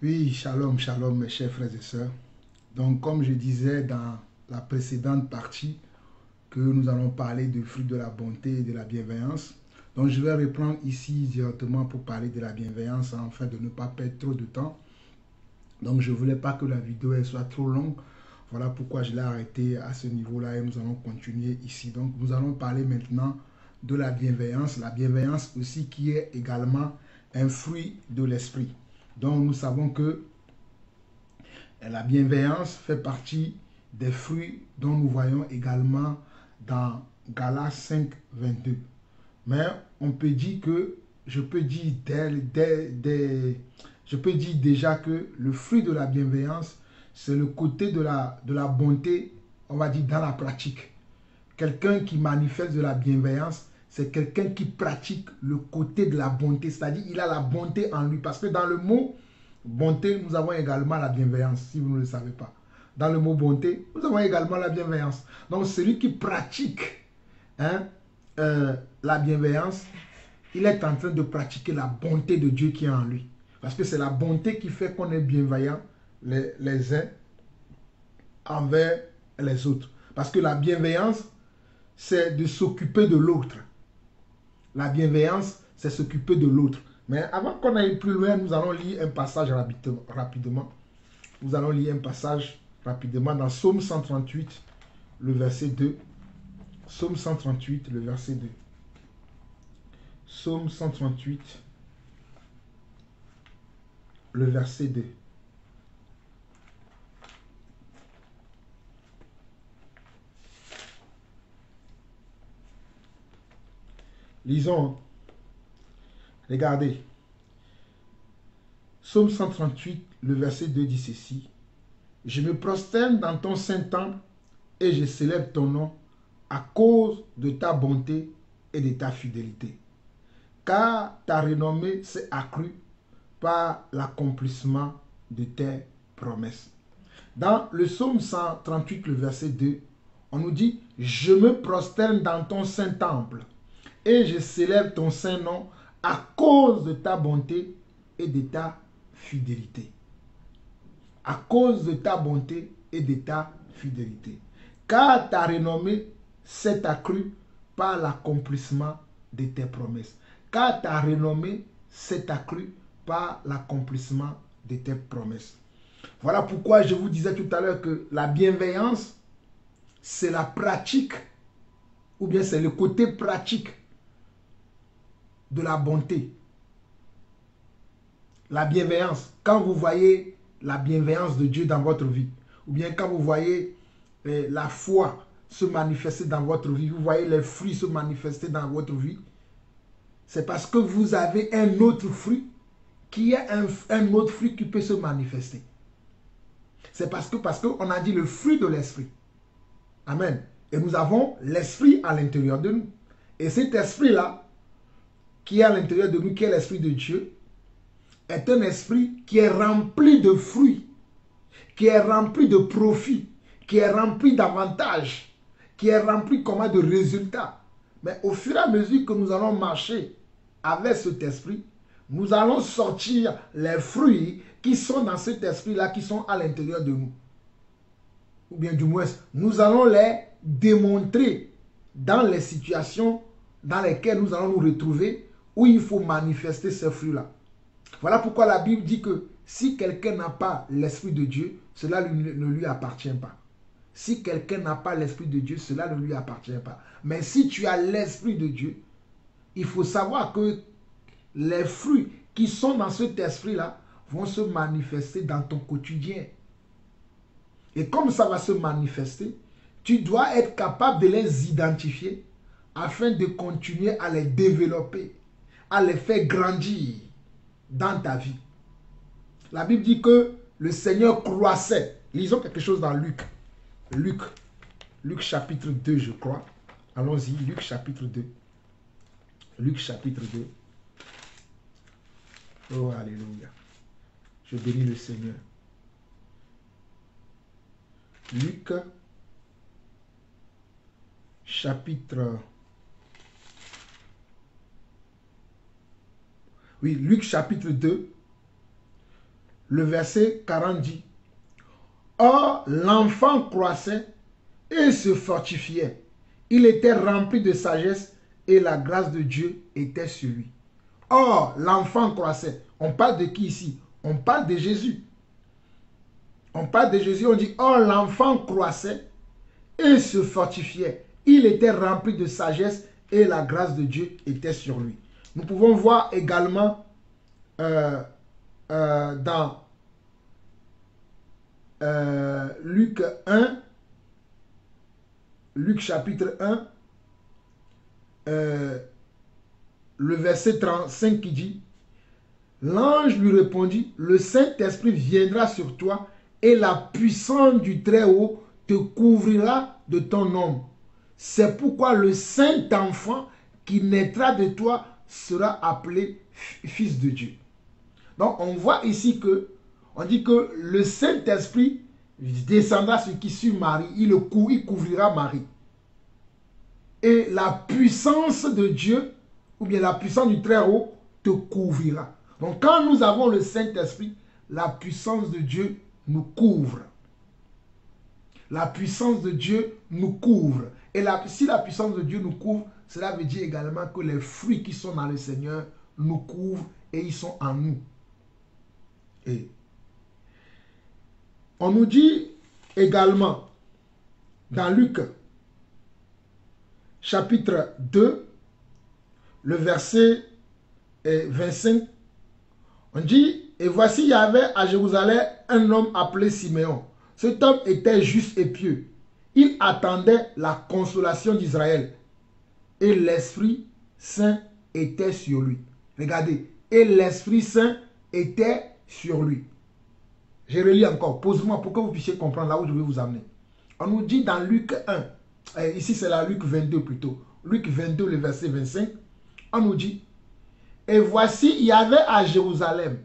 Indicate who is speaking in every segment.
Speaker 1: Oui, shalom, shalom, mes chers frères et sœurs. Donc, comme je disais dans la précédente partie, que nous allons parler du fruit de la bonté et de la bienveillance. Donc, je vais reprendre ici directement pour parler de la bienveillance, afin de ne pas perdre trop de temps. Donc, je ne voulais pas que la vidéo elle soit trop longue. Voilà pourquoi je l'ai arrêté à ce niveau-là et nous allons continuer ici. Donc, nous allons parler maintenant de la bienveillance. La bienveillance aussi qui est également un fruit de l'esprit. Donc, nous savons que la bienveillance fait partie des fruits dont nous voyons également dans Galates 5, 22. Mais on peut dire que, je peux dire déjà que le fruit de la bienveillance, c'est le côté de la bonté, on va dire, dans la pratique. Quelqu'un qui manifeste de la bienveillance, c'est quelqu'un qui pratique le côté de la bonté, c'est-à-dire il a la bonté en lui. Parce que dans le mot bonté, nous avons également la bienveillance, si vous ne le savez pas. Dans le mot bonté, nous avons également la bienveillance. Donc celui qui pratique hein, la bienveillance, il est en train de pratiquer la bonté de Dieu qui est en lui. Parce que c'est la bonté qui fait qu'on est bienveillant les uns envers les autres. Parce que la bienveillance, c'est de s'occuper de l'autre. La bienveillance, c'est s'occuper de l'autre. Mais avant qu'on aille plus loin, nous allons lire un passage rapidement. Nous allons lire un passage rapidement dans Psaume 138, le verset 2. Psaume 138, le verset 2. Psaume 138, le verset 2. Lisons. Regardez. Psaume 138, le verset 2 dit ceci. Je me prosterne dans ton saint temple et je célèbre ton nom à cause de ta bonté et de ta fidélité. Car ta renommée s'est accrue par l'accomplissement de tes promesses. Dans le psaume 138, le verset 2, on nous dit « Je me prosterne dans ton saint temple et je célèbre ton saint nom à cause de ta bonté et de ta fidélité. » À cause de ta bonté et de ta fidélité. Car ta renommée s'est accrue par l'accomplissement de tes promesses. Car ta renommée s'est accrue par l'accomplissement de tes promesses. Voilà pourquoi je vous disais tout à l'heure que la bienveillance, c'est la pratique, ou bien c'est le côté pratique de la bonté. La bienveillance, quand vous voyez la bienveillance de Dieu dans votre vie, ou bien quand vous voyez la foi se manifester dans votre vie, vous voyez les fruits se manifester dans votre vie, c'est parce que vous avez un autre fruit qui est un autre fruit qui peut se manifester. C'est parce qu'on a dit le fruit de l'esprit. Amen. Et nous avons l'esprit à l'intérieur de nous. Et cet esprit-là, qui est à l'intérieur de nous, qui est l'esprit de Dieu, est un esprit qui est rempli de fruits, qui est rempli de profits, qui est rempli d'avantages, qui est rempli comment de résultats. Mais au fur et à mesure que nous allons marcher avec cet esprit, nous allons sortir les fruits qui sont dans cet esprit-là, qui sont à l'intérieur de nous. Ou bien du moins, nous allons les démontrer dans les situations dans lesquelles nous allons nous retrouver, où il faut manifester ces fruits-là. Voilà pourquoi la Bible dit que si quelqu'un n'a pas l'Esprit de Dieu, cela ne lui appartient pas. Si quelqu'un n'a pas l'Esprit de Dieu, cela ne lui appartient pas. Mais si tu as l'Esprit de Dieu, il faut savoir que les fruits qui sont dans cet esprit-là vont se manifester dans ton quotidien. Et comme ça va se manifester, tu dois être capable de les identifier afin de continuer à les développer, à les faire grandir dans ta vie. La Bible dit que le Seigneur croissait. Lisons quelque chose dans Luc. Luc chapitre 2, je crois. Allons-y, Luc chapitre 2. Luc chapitre 2. Oh, alléluia. Je bénis le Seigneur. Luc chapitre... Oui, Luc chapitre 2. le verset 40 dit, or l'enfant croissait et se fortifiait. Il était rempli de sagesse et la grâce de Dieu était sur lui. Or l'enfant croissait. On parle de qui ici? On parle de Jésus. On parle de Jésus, on dit, or l'enfant croissait et se fortifiait. Il était rempli de sagesse et la grâce de Dieu était sur lui. Nous pouvons voir également dans Luc 1, Luc chapitre 1, le verset 35 qui dit, l'ange lui répondit, le Saint-Esprit viendra sur toi et la puissance du Très-Haut te couvrira de ton ombre. C'est pourquoi le Saint-Enfant qui naîtra de toi sera appelé Fils de Dieu. Donc on voit ici que, on dit que le Saint-Esprit descendra sur Marie, il couvrira Marie. Et la puissance de Dieu, ou bien la puissance du Très-Haut, te couvrira. Donc quand nous avons le Saint-Esprit, la puissance de Dieu nous couvre. La puissance de Dieu nous couvre. Et si la puissance de Dieu nous couvre, cela veut dire également que les fruits qui sont dans le Seigneur nous couvrent et ils sont en nous. Et on nous dit également dans Luc chapitre 2, le verset 25, on dit, et voici il y avait à Jérusalem un homme appelé Siméon. Cet homme était juste et pieux. Il attendait la consolation d'Israël. Et l'Esprit Saint était sur lui. Regardez. Et l'Esprit Saint était sur lui. Je relis encore. Pose-moi pour que vous puissiez comprendre là où je vais vous amener. On nous dit dans Luc 1. Ici c'est la Luc 22 plutôt. Luc 22, le verset 25. On nous dit, et voici, il y avait à Jérusalem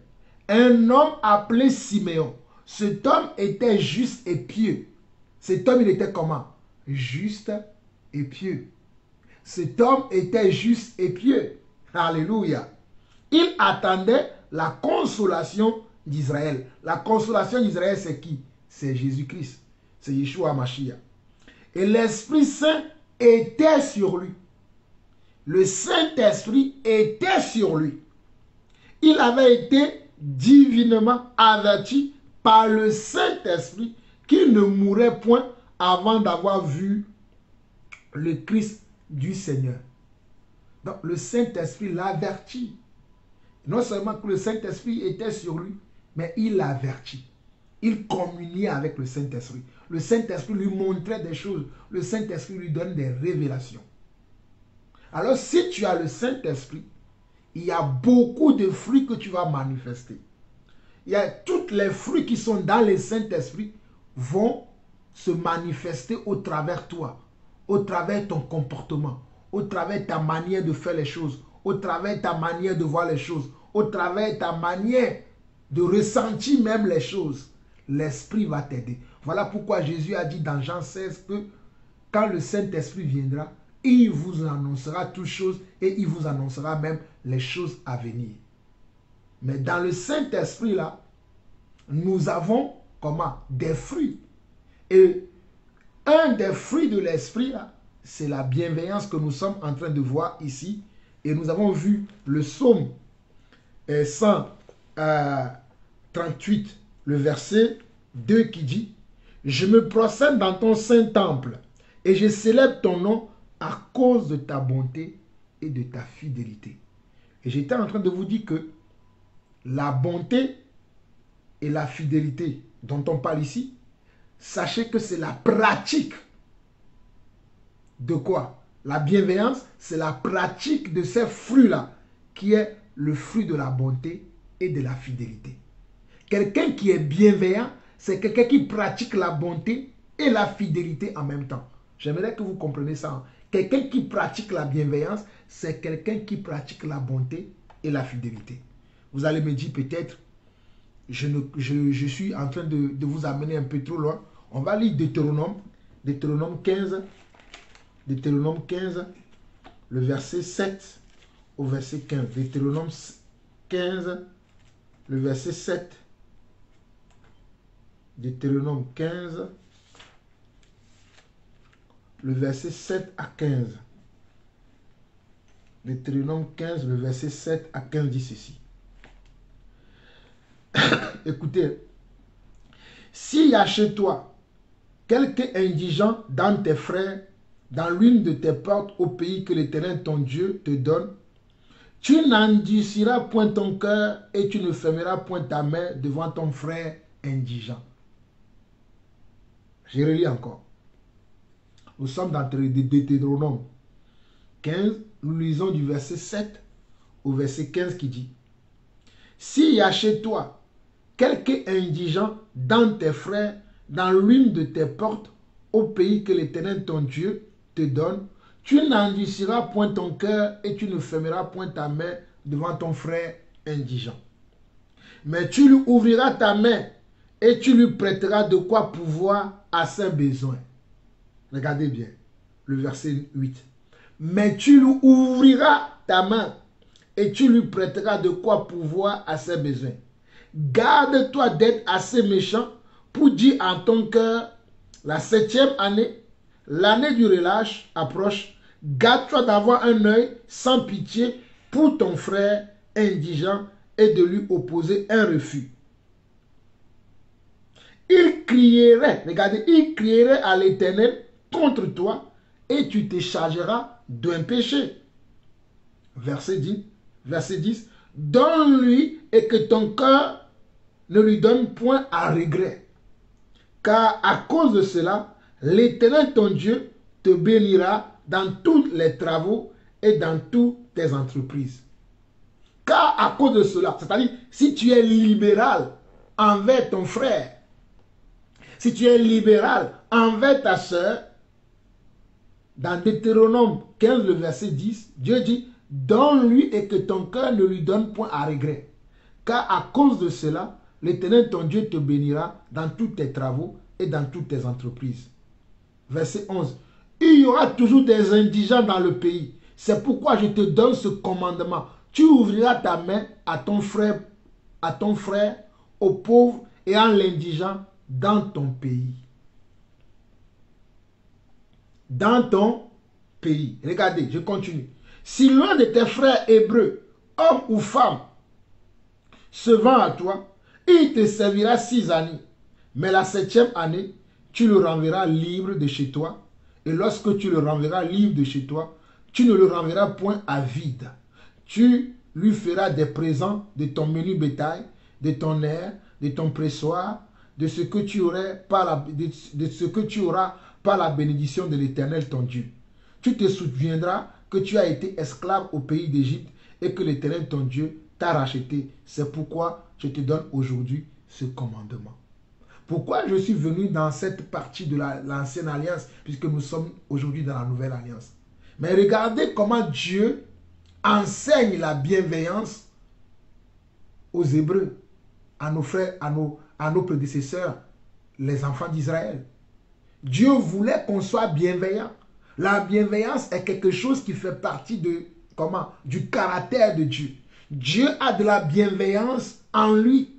Speaker 1: un homme appelé Siméon. Cet homme était juste et pieux. Cet homme, il était comment? Juste et pieux. Cet homme était juste et pieux. Alléluia. Il attendait la consolation d'Israël. La consolation d'Israël, c'est qui? C'est Jésus-Christ. C'est Yeshua Mashiach. Et l'Esprit Saint était sur lui. Le Saint-Esprit était sur lui. Il avait été divinement averti par le Saint-Esprit qu'il ne mourrait point avant d'avoir vu le Christ du Seigneur. Donc le Saint-Esprit l'avertit. Non seulement que le Saint-Esprit était sur lui, mais il l'avertit. Il communiait avec le Saint-Esprit. Le Saint-Esprit lui montrait des choses. Le Saint-Esprit lui donne des révélations. Alors si tu as le Saint-Esprit, il y a beaucoup de fruits que tu vas manifester. Il y a tous les fruits qui sont dans le Saint-Esprit vont se manifester au travers toi, au travers ton comportement, au travers ta manière de faire les choses, au travers ta manière de voir les choses, au travers ta manière de ressentir même les choses. L'Esprit va t'aider. Voilà pourquoi Jésus a dit dans Jean 16 que quand le Saint-Esprit viendra, il vous annoncera toutes choses et il vous annoncera même les choses à venir. Mais dans le Saint-Esprit là, nous avons comment? Des fruits. Et un des fruits de l'Esprit là, c'est la bienveillance que nous sommes en train de voir ici. Et nous avons vu le psaume 138, le verset 2 qui dit, je me prosterne dans ton saint temple et je célèbre ton nom à cause de ta bonté et de ta fidélité. Et j'étais en train de vous dire que la bonté et la fidélité dont on parle ici, sachez que c'est la pratique de quoi? La bienveillance, c'est la pratique de ces fruits-là, qui est le fruit de la bonté et de la fidélité. Quelqu'un qui est bienveillant, c'est quelqu'un qui pratique la bonté et la fidélité en même temps. J'aimerais que vous compreniez ça. Quelqu'un qui pratique la bienveillance, c'est quelqu'un qui pratique la bonté et la fidélité. Vous allez me dire peut-être, je suis en train de vous amener un peu trop loin. On va lire Deutéronome 15, Deutéronome 15, le verset 7 au verset 15. Deutéronome 15, le verset 7 Deutéronome 15, le verset 7 à 15. Deutéronome 15, le verset 7 à 15 dit ceci. Écoutez, s'il y a chez toi quelque indigent dans tes frères, dans l'une de tes portes au pays que l'Éternel ton Dieu te donne, tu n'endurciras point ton cœur et tu ne fermeras point ta main devant ton frère indigent. Je relis encore. Nous sommes dans Deutéronome 15, nous lisons du verset 7 au verset 15 qui dit: s'il y a chez toi quelque indigent dans tes frères, dans l'une de tes portes, au pays que l'Éternel ton Dieu te donne, tu n'endurciras point ton cœur et tu ne fermeras point ta main devant ton frère indigent. Mais tu lui ouvriras ta main et tu lui prêteras de quoi pouvoir à ses besoins. Regardez bien le verset 8. Mais tu lui ouvriras ta main et tu lui prêteras de quoi pouvoir à ses besoins. Garde-toi d'être assez méchant pour dire en ton cœur: la 7e année, l'année du relâche approche. Garde-toi d'avoir un œil sans pitié pour ton frère indigent et de lui opposer un refus. Il crierait, regardez, il crierait à l'Éternel contre toi et tu te chargeras d'un péché. Verset 10. Donne-lui et que ton cœur ne lui donne point à regret. Car à cause de cela, l'Éternel ton Dieu te bénira dans tous les travaux et dans toutes tes entreprises. Car à cause de cela, c'est-à-dire si tu es libéral envers ton frère, si tu es libéral envers ta soeur, dans Deutéronome 15, le verset 10, Dieu dit: donne-lui et que ton cœur ne lui donne point à regret. Car à cause de cela, l'Éternel ton Dieu te bénira dans tous tes travaux et dans toutes tes entreprises. Verset 11. Il y aura toujours des indigents dans le pays. C'est pourquoi je te donne ce commandement. Tu ouvriras ta main à ton frère, au pauvre et à l'indigent dans ton pays. Dans ton pays. Regardez, je continue. Si l'un de tes frères hébreux, homme ou femme, se vend à toi, il te servira 6 années. Mais la 7e année, tu le renverras libre de chez toi. Et lorsque tu le renverras libre de chez toi, tu ne le renverras point à vide. Tu lui feras des présents de ton menu bétail, de ton air, de ton pressoir, de ce que tu auras par la bénédiction de l'Éternel ton Dieu. Tu te souviendras que tu as été esclave au pays d'Égypte et que l'Éternel ton Dieu t'a racheté. C'est pourquoi je te donne aujourd'hui ce commandement. Pourquoi je suis venu dans cette partie de l'ancienne alliance, puisque nous sommes aujourd'hui dans la nouvelle alliance. Mais regardez comment Dieu enseigne la bienveillance aux Hébreux, à nos frères, à nos prédécesseurs, les enfants d'Israël. Dieu voulait qu'on soit bienveillant. La bienveillance est quelque chose qui fait partie du caractère de Dieu. Dieu a de la bienveillance en lui.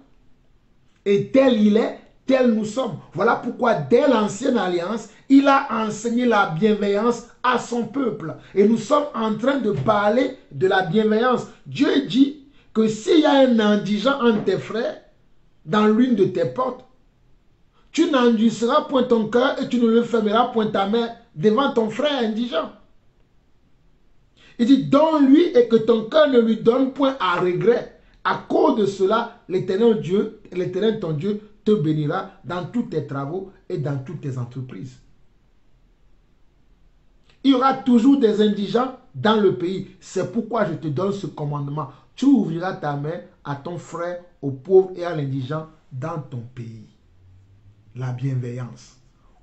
Speaker 1: Et tel il est, tel nous sommes. Voilà pourquoi dès l'ancienne alliance, il a enseigné la bienveillance à son peuple. Et nous sommes en train de parler de la bienveillance. Dieu dit que s'il y a un indigent entre tes frères, dans l'une de tes portes, tu n'endurciras point ton cœur et tu ne le fermeras point ta main devant ton frère indigent. Il dit: donne-lui et que ton cœur ne lui donne point à regret. À cause de cela, l'Éternel ton Dieu te bénira dans tous tes travaux et dans toutes tes entreprises. Il y aura toujours des indigents dans le pays. C'est pourquoi je te donne ce commandement. Tu ouvriras ta main à ton frère, au pauvre et à l'indigent dans ton pays. La bienveillance.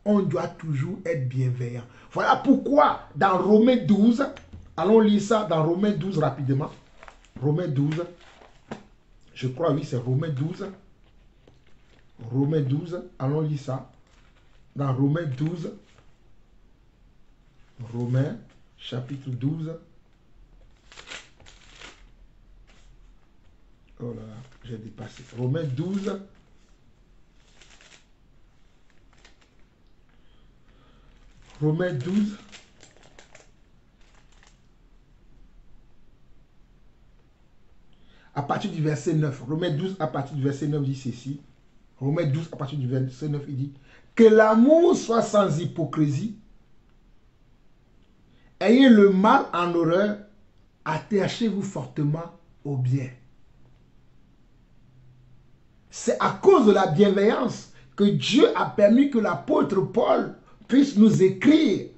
Speaker 1: On doit toujours être bienveillant. Voilà pourquoi dans Romains 12, allons lire ça dans Romains 12 rapidement. Romains 12, je crois, oui, c'est Romains 12. Romains 12, allons lire ça. Dans Romains 12, Romains chapitre 12. Oh là là, j'ai dépassé. Romains 12. Romains 12. À partir du verset 9. Romains 12 à partir du verset 9 dit ceci. Romains 12 à partir du verset 9, il dit que l'amour soit sans hypocrisie. Ayez le mal en horreur. Attachez-vous fortement au bien. C'est à cause de la bienveillance que Dieu a permis que l'apôtre Paul puisse nous écrire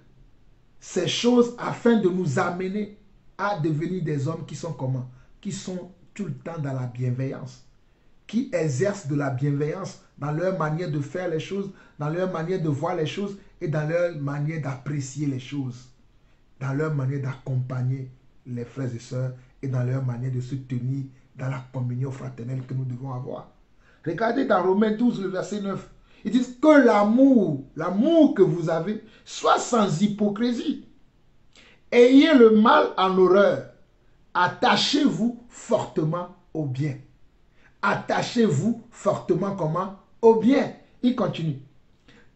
Speaker 1: ces choses afin de nous amener à devenir des hommes qui sont comment? Qui sont tout le temps dans la bienveillance, qui exercent de la bienveillance dans leur manière de faire les choses, dans leur manière de voir les choses et dans leur manière d'apprécier les choses, dans leur manière d'accompagner les frères et sœurs et dans leur manière de se tenir dans la communion fraternelle que nous devons avoir. Regardez dans Romains 12, le verset 9. Ils disent que l'amour que vous avez, soit sans hypocrisie. Ayez le mal en horreur. Attachez-vous fortement au bien. Attachez-vous fortement comment? Au bien. Il continue.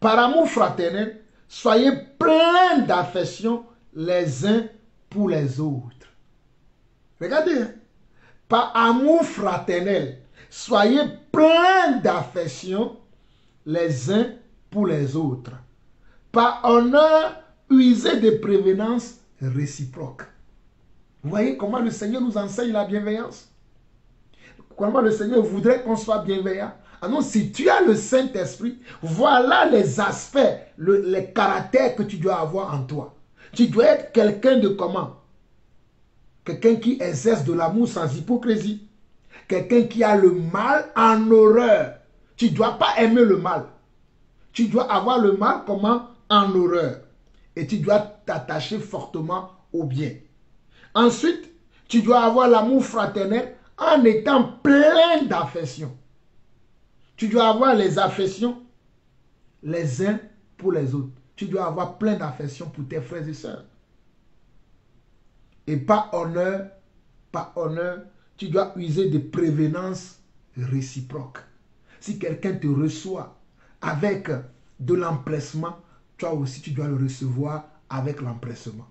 Speaker 1: Par amour fraternel, soyez pleins d'affection les uns pour les autres. Regardez. Hein? Par amour fraternel, soyez pleins d'affection les uns pour les autres. Par honneur, usez de prévenance réciproque. Vous voyez comment le Seigneur nous enseigne la bienveillance? Comment le Seigneur voudrait qu'on soit bienveillant? Ah non, si tu as le Saint-Esprit, voilà les aspects, les caractères que tu dois avoir en toi. Tu dois être quelqu'un de comment? Quelqu'un qui exerce de l'amour sans hypocrisie. Quelqu'un qui a le mal en horreur. Tu ne dois pas aimer le mal. Tu dois avoir le mal comment? En horreur. Et tu dois t'attacher fortement au bien. Ensuite, tu dois avoir l'amour fraternel en étant plein d'affection. Tu dois avoir les affections les uns pour les autres. Tu dois avoir plein d'affection pour tes frères et sœurs. Et par honneur, tu dois user de prévenance réciproque. Si quelqu'un te reçoit avec de l'empressement, toi aussi tu dois le recevoir avec l'empressement.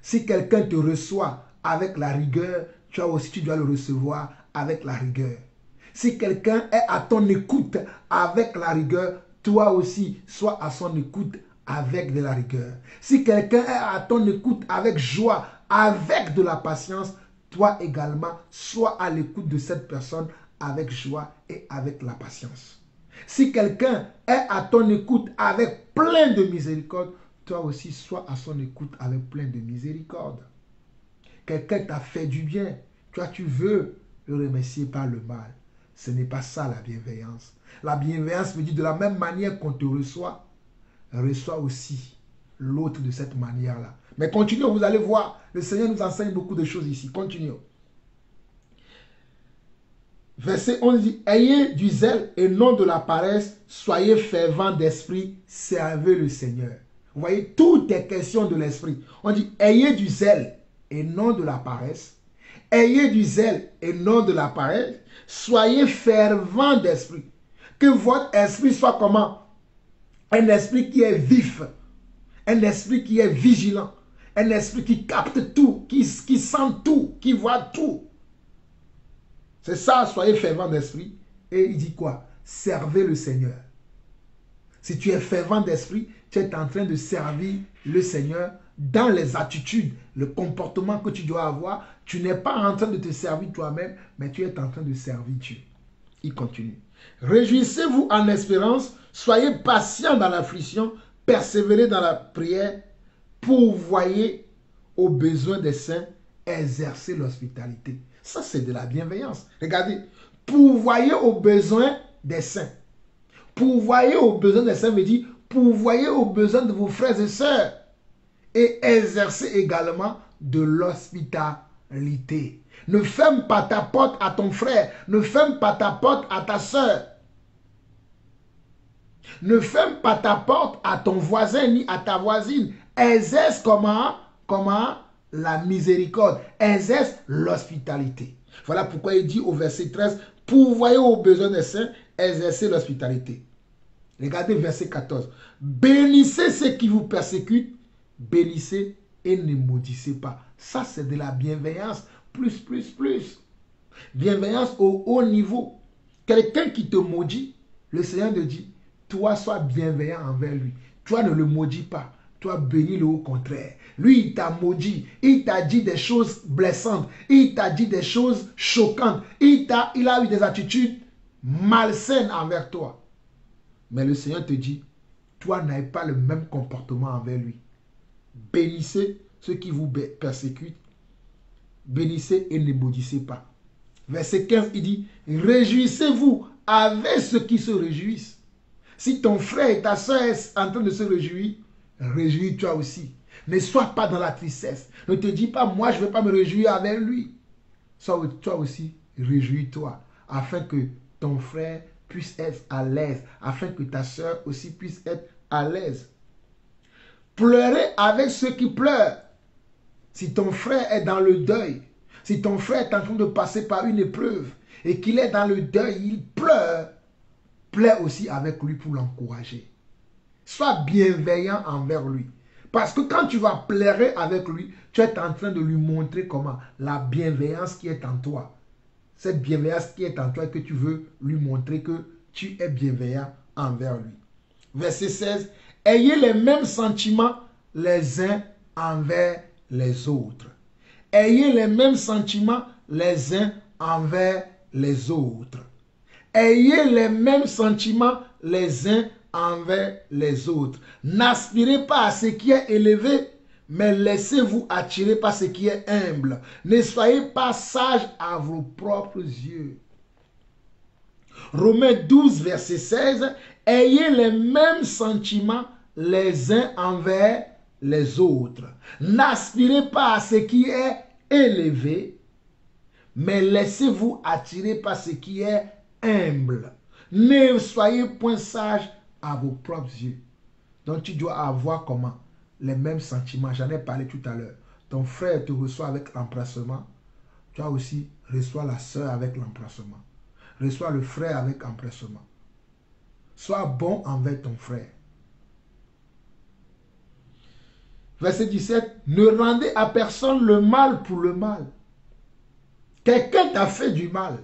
Speaker 1: Si quelqu'un te reçoit avec la rigueur, toi aussi tu dois le recevoir avec la rigueur. Si quelqu'un est à ton écoute avec la rigueur, toi aussi sois à son écoute avec de la rigueur. Si quelqu'un est à ton écoute avec joie, avec de la patience, toi également sois à l'écoute de cette personne avec joie et avec la patience. Si quelqu'un est à ton écoute avec plein de miséricorde, toi aussi sois à son écoute avec plein de miséricorde. Quelqu'un t'a fait du bien, toi tu veux le remercier par le mal. Ce n'est pas ça la bienveillance. La bienveillance veut dire de la même manière qu'on te reçoit, reçoit aussi l'autre de cette manière-là. Mais continuons, vous allez voir, le Seigneur nous enseigne beaucoup de choses ici. Continuons. Verset 11 dit, ayez du zèle et non de la paresse, soyez fervents d'esprit, servez le Seigneur. Vous voyez, tout est question de l'esprit. On dit, ayez du zèle et non de la paresse. Ayez du zèle et non de la paresse. Soyez fervents d'esprit. Que votre esprit soit comment? Un esprit qui est vif. Un esprit qui est vigilant. Un esprit qui capte tout, qui sent tout, qui voit tout. C'est ça, soyez fervents d'esprit. Et il dit quoi? Servez le Seigneur. Si tu es fervent d'esprit, tu es en train de servir le Seigneur dans les attitudes, le comportement que tu dois avoir. Tu n'es pas en train de te servir toi-même, mais tu es en train de servir Dieu. Il continue. Réjouissez-vous en espérance, soyez patients dans l'affliction, persévérez dans la prière, pourvoyez aux besoins des saints, exercez l'hospitalité. Ça, c'est de la bienveillance. Regardez, pourvoyez aux besoins des saints. Pourvoyez aux besoins des saints veut dire pourvoyez aux besoins de vos frères et sœurs et exercez également de l'hospitalité. Ne ferme pas ta porte à ton frère, ne ferme pas ta porte à ta sœur. Ne ferme pas ta porte à ton voisin ni à ta voisine. Exerce comment la miséricorde, exerce l'hospitalité. Voilà pourquoi il dit au verset 13, pourvoyez aux besoins des saints, exercez l'hospitalité. Regardez verset 14. Bénissez ceux qui vous persécutent, bénissez et ne maudissez pas. Ça, c'est de la bienveillance plus. Bienveillance au haut niveau. Quelqu'un qui te maudit, le Seigneur te dit, toi, sois bienveillant envers lui. Toi, ne le maudis pas. Toi, bénis-le au contraire. Lui, il t'a maudit. Il t'a dit des choses blessantes. Il t'a dit des choses choquantes. Il a eu des attitudes malsaines envers toi. Mais le Seigneur te dit, toi, n'aie pas le même comportement envers lui. Bénissez ceux qui vous persécutent. Bénissez et ne maudissez pas. Verset 15, il dit, réjouissez-vous avec ceux qui se réjouissent. Si ton frère et ta soeur est en train de se réjouir, réjouis-toi aussi. Ne sois pas dans la tristesse. Ne te dis pas, moi, je ne vais pas me réjouir avec lui. Sois toi aussi, réjouis-toi, afin que ton frère puisse être à l'aise, afin que ta soeur aussi puisse être à l'aise. Pleurez avec ceux qui pleurent. Si ton frère est dans le deuil, si ton frère est en train de passer par une épreuve et qu'il est dans le deuil, il pleure, pleure aussi avec lui pour l'encourager. Sois bienveillant envers lui. Parce que quand tu vas pleurer avec lui, tu es en train de lui montrer comment la bienveillance qui est en toi. Cette bienveillance qui est en toi et que tu veux lui montrer que tu es bienveillant envers lui. Verset 16. Ayez les mêmes sentiments les uns envers les autres. Ayez les mêmes sentiments les uns envers les autres. Ayez les mêmes sentiments les uns envers les autres. N'aspirez pas à ce qui est élevé, mais laissez-vous attirer par ce qui est humble. Ne soyez pas sages à vos propres yeux. Romains 12, verset 16. Ayez les mêmes sentiments les uns envers les autres. N'aspirez pas à ce qui est élevé, mais laissez-vous attirer par ce qui est humble. Ne soyez point sages à vos propres yeux. Donc tu dois avoir comment? Les mêmes sentiments. J'en ai parlé tout à l'heure. Ton frère te reçoit avec l'embrassement. Toi aussi, reçois la sœur avec l'embrassement. Reçois le frère avec empressement. Sois bon envers ton frère. Verset 17. Ne rendez à personne le mal pour le mal. Quelqu'un t'a fait du mal.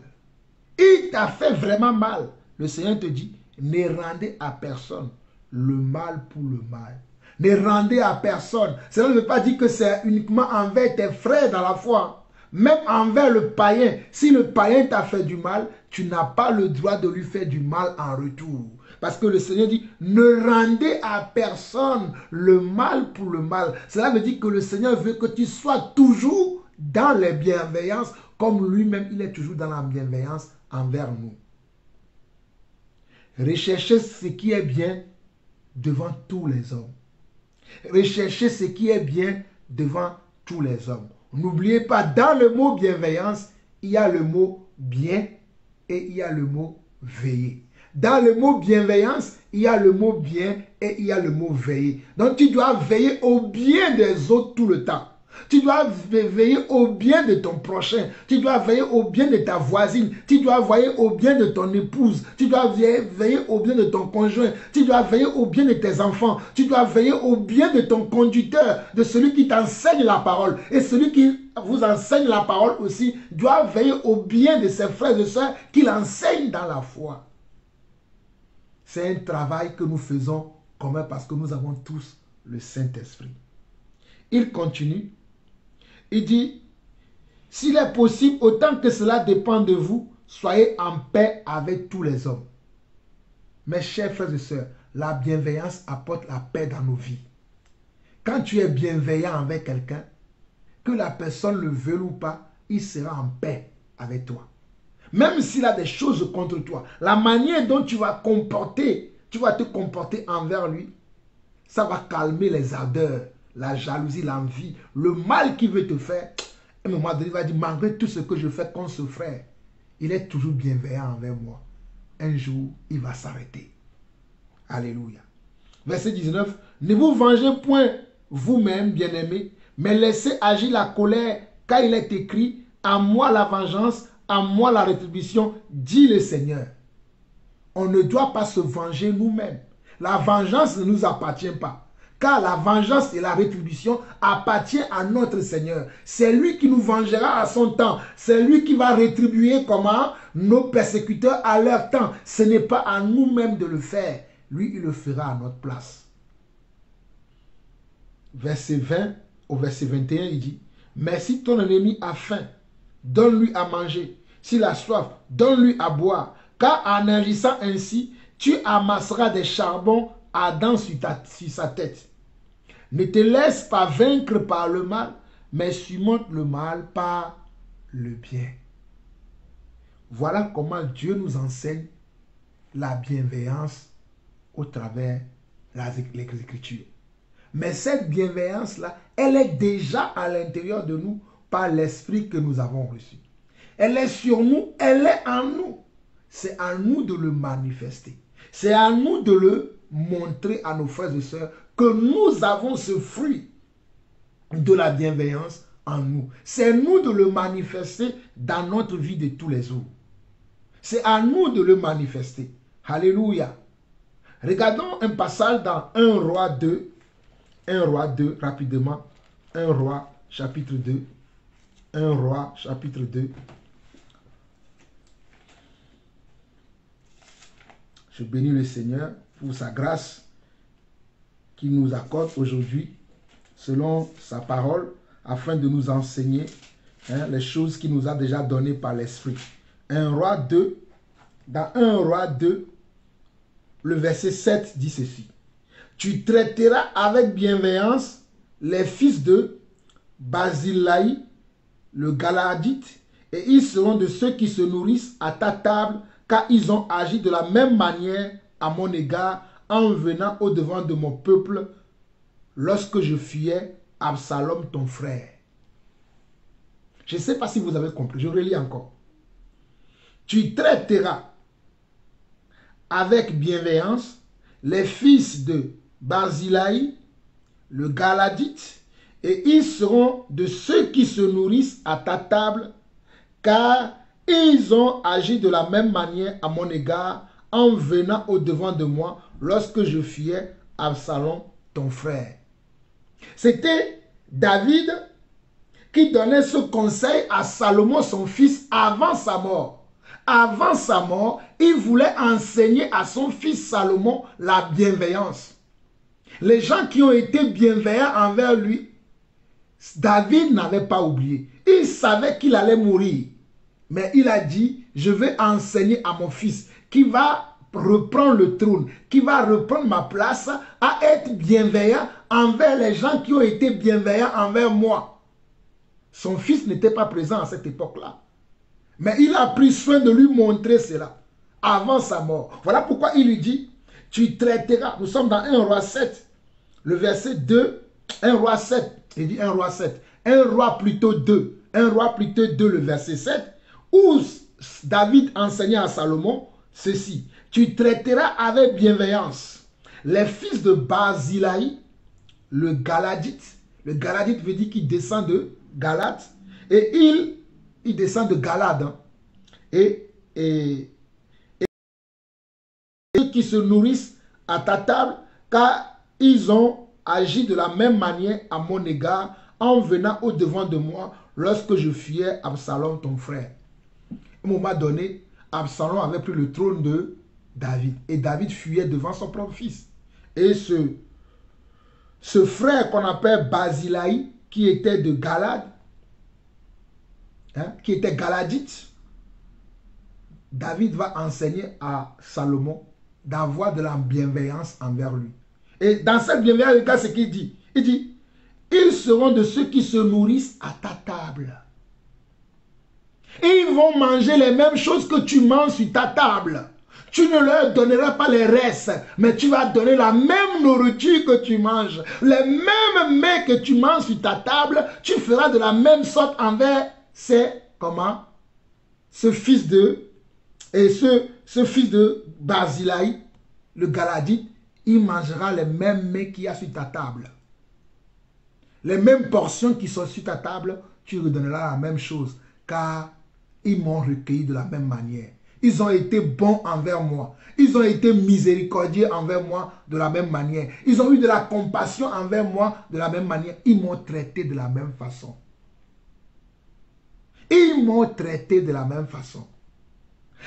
Speaker 1: Il t'a fait vraiment mal. Le Seigneur te dit, ne rendez à personne le mal pour le mal. Ne rendez à personne. Cela ne veut pas dire que c'est uniquement envers tes frères dans la foi. Même envers le païen. Si le païen t'a fait du mal, tu n'as pas le droit de lui faire du mal en retour. Parce que le Seigneur dit, ne rendez à personne le mal pour le mal. Cela veut dire que le Seigneur veut que tu sois toujours dans les bienveillances, comme lui-même, il est toujours dans la bienveillance envers nous. Recherchez ce qui est bien devant tous les hommes. Recherchez ce qui est bien devant tous les hommes. N'oubliez pas, dans le mot bienveillance, il y a le mot bien et il y a le mot veiller. Dans le mot bienveillance, il y a le mot bien et il y a le mot veiller. Donc tu dois veiller au bien des autres tout le temps. Tu dois veiller au bien de ton prochain. Tu dois veiller au bien de ta voisine. Tu dois veiller au bien de ton épouse. Tu dois veiller au bien de ton conjoint. Tu dois veiller au bien de tes enfants. Tu dois veiller au bien de ton conducteur, de celui qui t'enseigne la parole. Et celui qui vous enseigne la parole aussi doit veiller au bien de ses frères et sœurs qu'il enseigne dans la foi. C'est un travail que nous faisons commun parce que nous avons tous le Saint-Esprit. Il continue. Il dit, s'il est possible, autant que cela dépend de vous, soyez en paix avec tous les hommes. Mes chers frères et sœurs, la bienveillance apporte la paix dans nos vies. Quand tu es bienveillant avec quelqu'un, que la personne le veuille ou pas, il sera en paix avec toi. Même s'il a des choses contre toi, la manière dont tu vas te comporter envers lui, ça va calmer les ardeurs, la jalousie, l'envie, le mal qu'il veut te faire. Et à un moment donné, il va dire, malgré tout ce que je fais contre ce frère, il est toujours bienveillant envers moi. Un jour, il va s'arrêter. Alléluia. Verset 19. Ne vous vengez point vous-même, bien-aimés, mais laissez agir la colère, car il est écrit, à moi la vengeance, à moi la rétribution, dit le Seigneur. on ne doit pas se venger nous-mêmes. La vengeance ne nous appartient pas. Car la vengeance et la rétribution appartiennent à notre Seigneur. C'est lui qui nous vengera à son temps. C'est lui qui va rétribuer comment nos persécuteurs à leur temps. Ce n'est pas à nous-mêmes de le faire. Lui, il le fera à notre place. Verset 20 au verset 21, il dit, « Mais si ton ennemi a faim, donne-lui à manger. S'il a soif, donne-lui à boire. Car en agissant ainsi, tu amasseras des charbons ardents sur sa tête. Ne te laisse pas vaincre par le mal, mais surmonte le mal par le bien. » Voilà comment Dieu nous enseigne la bienveillance au travers les Écritures. Mais cette bienveillance-là, elle est déjà à l'intérieur de nous par l'esprit que nous avons reçu. Elle est sur nous, elle est en nous. C'est à nous de le manifester. C'est à nous de le montrer à nos frères et sœurs que nous avons ce fruit de la bienveillance en nous. C'est nous de le manifester dans notre vie de tous les jours. C'est à nous de le manifester. Alléluia. Regardons un passage dans 1 Roi 2. 1 Roi 2, rapidement. 1 Roi, chapitre 2. 1 Roi, chapitre 2. Je bénis le Seigneur pour sa grâce qu'il nous accorde aujourd'hui, selon sa parole, afin de nous enseigner les choses qu'il nous a déjà données par l'Esprit. 1 Roi 2, dans 1 Roi 2, le verset 7 dit ceci. Tu traiteras avec bienveillance les fils de Barzillai, le Galadite, et ils seront de ceux qui se nourrissent à ta table, car ils ont agi de la même manière à mon égard en venant au-devant de mon peuple lorsque je fuyais Absalom ton frère. Je ne sais pas si vous avez compris, je relis encore. Tu traiteras avec bienveillance les fils de Barzillai, le Galadite, et ils seront de ceux qui se nourrissent à ta table, car ils ont agi de la même manière à mon égard en venant au-devant de moi lorsque je fuyais Absalom, ton frère. C'était David qui donnait ce conseil à Salomon, son fils, avant sa mort. Avant sa mort, il voulait enseigner à son fils Salomon la bienveillance. Les gens qui ont été bienveillants envers lui, David n'avait pas oublié. Il savait qu'il allait mourir. Mais il a dit, je vais enseigner à mon fils qui va reprendre le trône, qui va reprendre ma place à être bienveillant envers les gens qui ont été bienveillants envers moi. Son fils n'était pas présent à cette époque-là. Mais il a pris soin de lui montrer cela avant sa mort. Voilà pourquoi il lui dit, tu traiteras, nous sommes dans 1 Roi 7, le verset 2, 1 Roi 7, il dit 1 Roi 7, 1 Roi plutôt 2, 1 Roi plutôt 2, le verset 7, où David enseignait à Salomon ceci, tu traiteras avec bienveillance les fils de Barzillai, le Galadite veut dire qu'il descend de Galad, et il descend de Galad, hein. Et ceux qui se nourrissent à ta table, car ils ont agi de la même manière à mon égard en venant au-devant de moi lorsque je fuyais Absalom ton frère. À un moment donné, Absalom avait pris le trône de David. Et David fuyait devant son propre fils. Et ce frère qu'on appelle Barzillai, qui était de Galad, hein, qui était Galadite, David va enseigner à Salomon d'avoir de la bienveillance envers lui. Et dans cette bienveillance, regarde ce qu'il dit. Il dit, ils seront de ceux qui se nourrissent à ta table. Et ils vont manger les mêmes choses que tu manges sur ta table. Tu ne leur donneras pas les restes, mais tu vas donner la même nourriture que tu manges. Les mêmes mets que tu manges sur ta table, tu feras de la même sorte envers ce fils de Barzillai, le Galadite, il mangera les mêmes mets qu'il y a sur ta table. Les mêmes portions qui sont sur ta table, tu redonneras la même chose, car ils m'ont recueilli de la même manière. Ils ont été bons envers moi. Ils ont été miséricordieux envers moi de la même manière. Ils ont eu de la compassion envers moi de la même manière. Ils m'ont traité de la même façon. Ils m'ont traité de la même façon.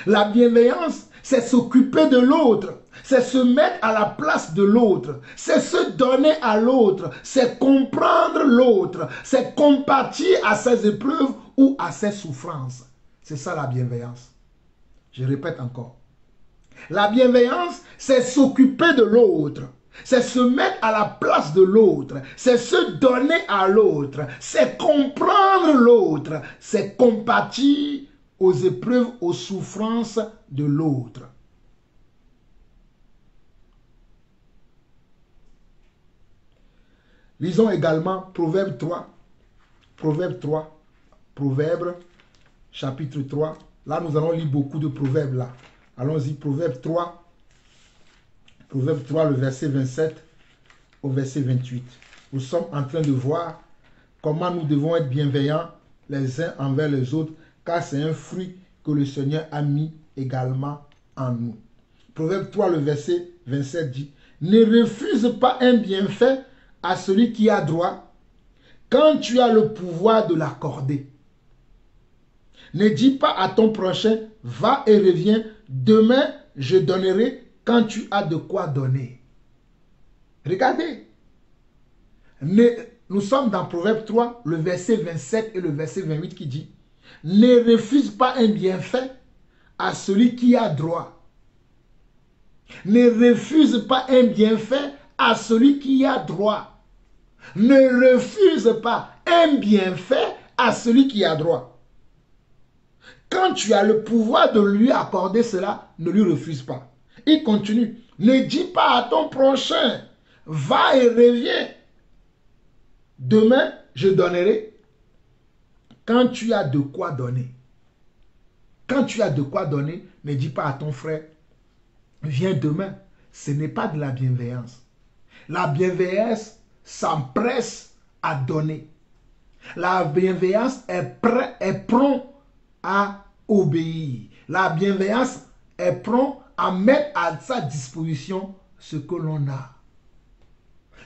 Speaker 1: La bienveillance, c'est s'occuper de l'autre. C'est se mettre à la place de l'autre. C'est se donner à l'autre. C'est comprendre l'autre. C'est compatir à ses épreuves ou à ses souffrances. C'est ça la bienveillance. Je répète encore. La bienveillance, c'est s'occuper de l'autre. C'est se mettre à la place de l'autre. C'est se donner à l'autre. C'est comprendre l'autre. C'est compatir aux épreuves, aux souffrances de l'autre. Lisons également Proverbe 3. Proverbe 3. Proverbe chapitre 3. Là, nous allons lire beaucoup de proverbes là. Allons-y, Proverbe 3. Proverbe 3, le verset 27 au verset 28. Nous sommes en train de voir comment nous devons être bienveillants les uns envers les autres, car c'est un fruit que le Seigneur a mis également en nous. Proverbe 3, le verset 27 dit, « Ne refuse pas un bienfait à celui qui a droit, quand tu as le pouvoir de l'accorder. Ne dis pas à ton prochain, va et reviens, demain je donnerai quand tu as de quoi donner. » Regardez, nous sommes dans Proverbe 3, le verset 27 et le verset 28 qui dit, « Ne refuse pas un bienfait à celui qui a droit. » Ne refuse pas un bienfait à celui qui a droit. Ne refuse pas un bienfait à celui qui a droit. Quand tu as le pouvoir de lui accorder cela, ne lui refuse pas. Il continue. Ne dis pas à ton prochain, va et reviens. Demain, je donnerai. Quand tu as de quoi donner. Quand tu as de quoi donner, ne dis pas à ton frère, viens demain. Ce n'est pas de la bienveillance. La bienveillance s'empresse à donner. La bienveillance est prompt à obéir. La bienveillance est prompt à mettre à sa disposition ce que l'on a.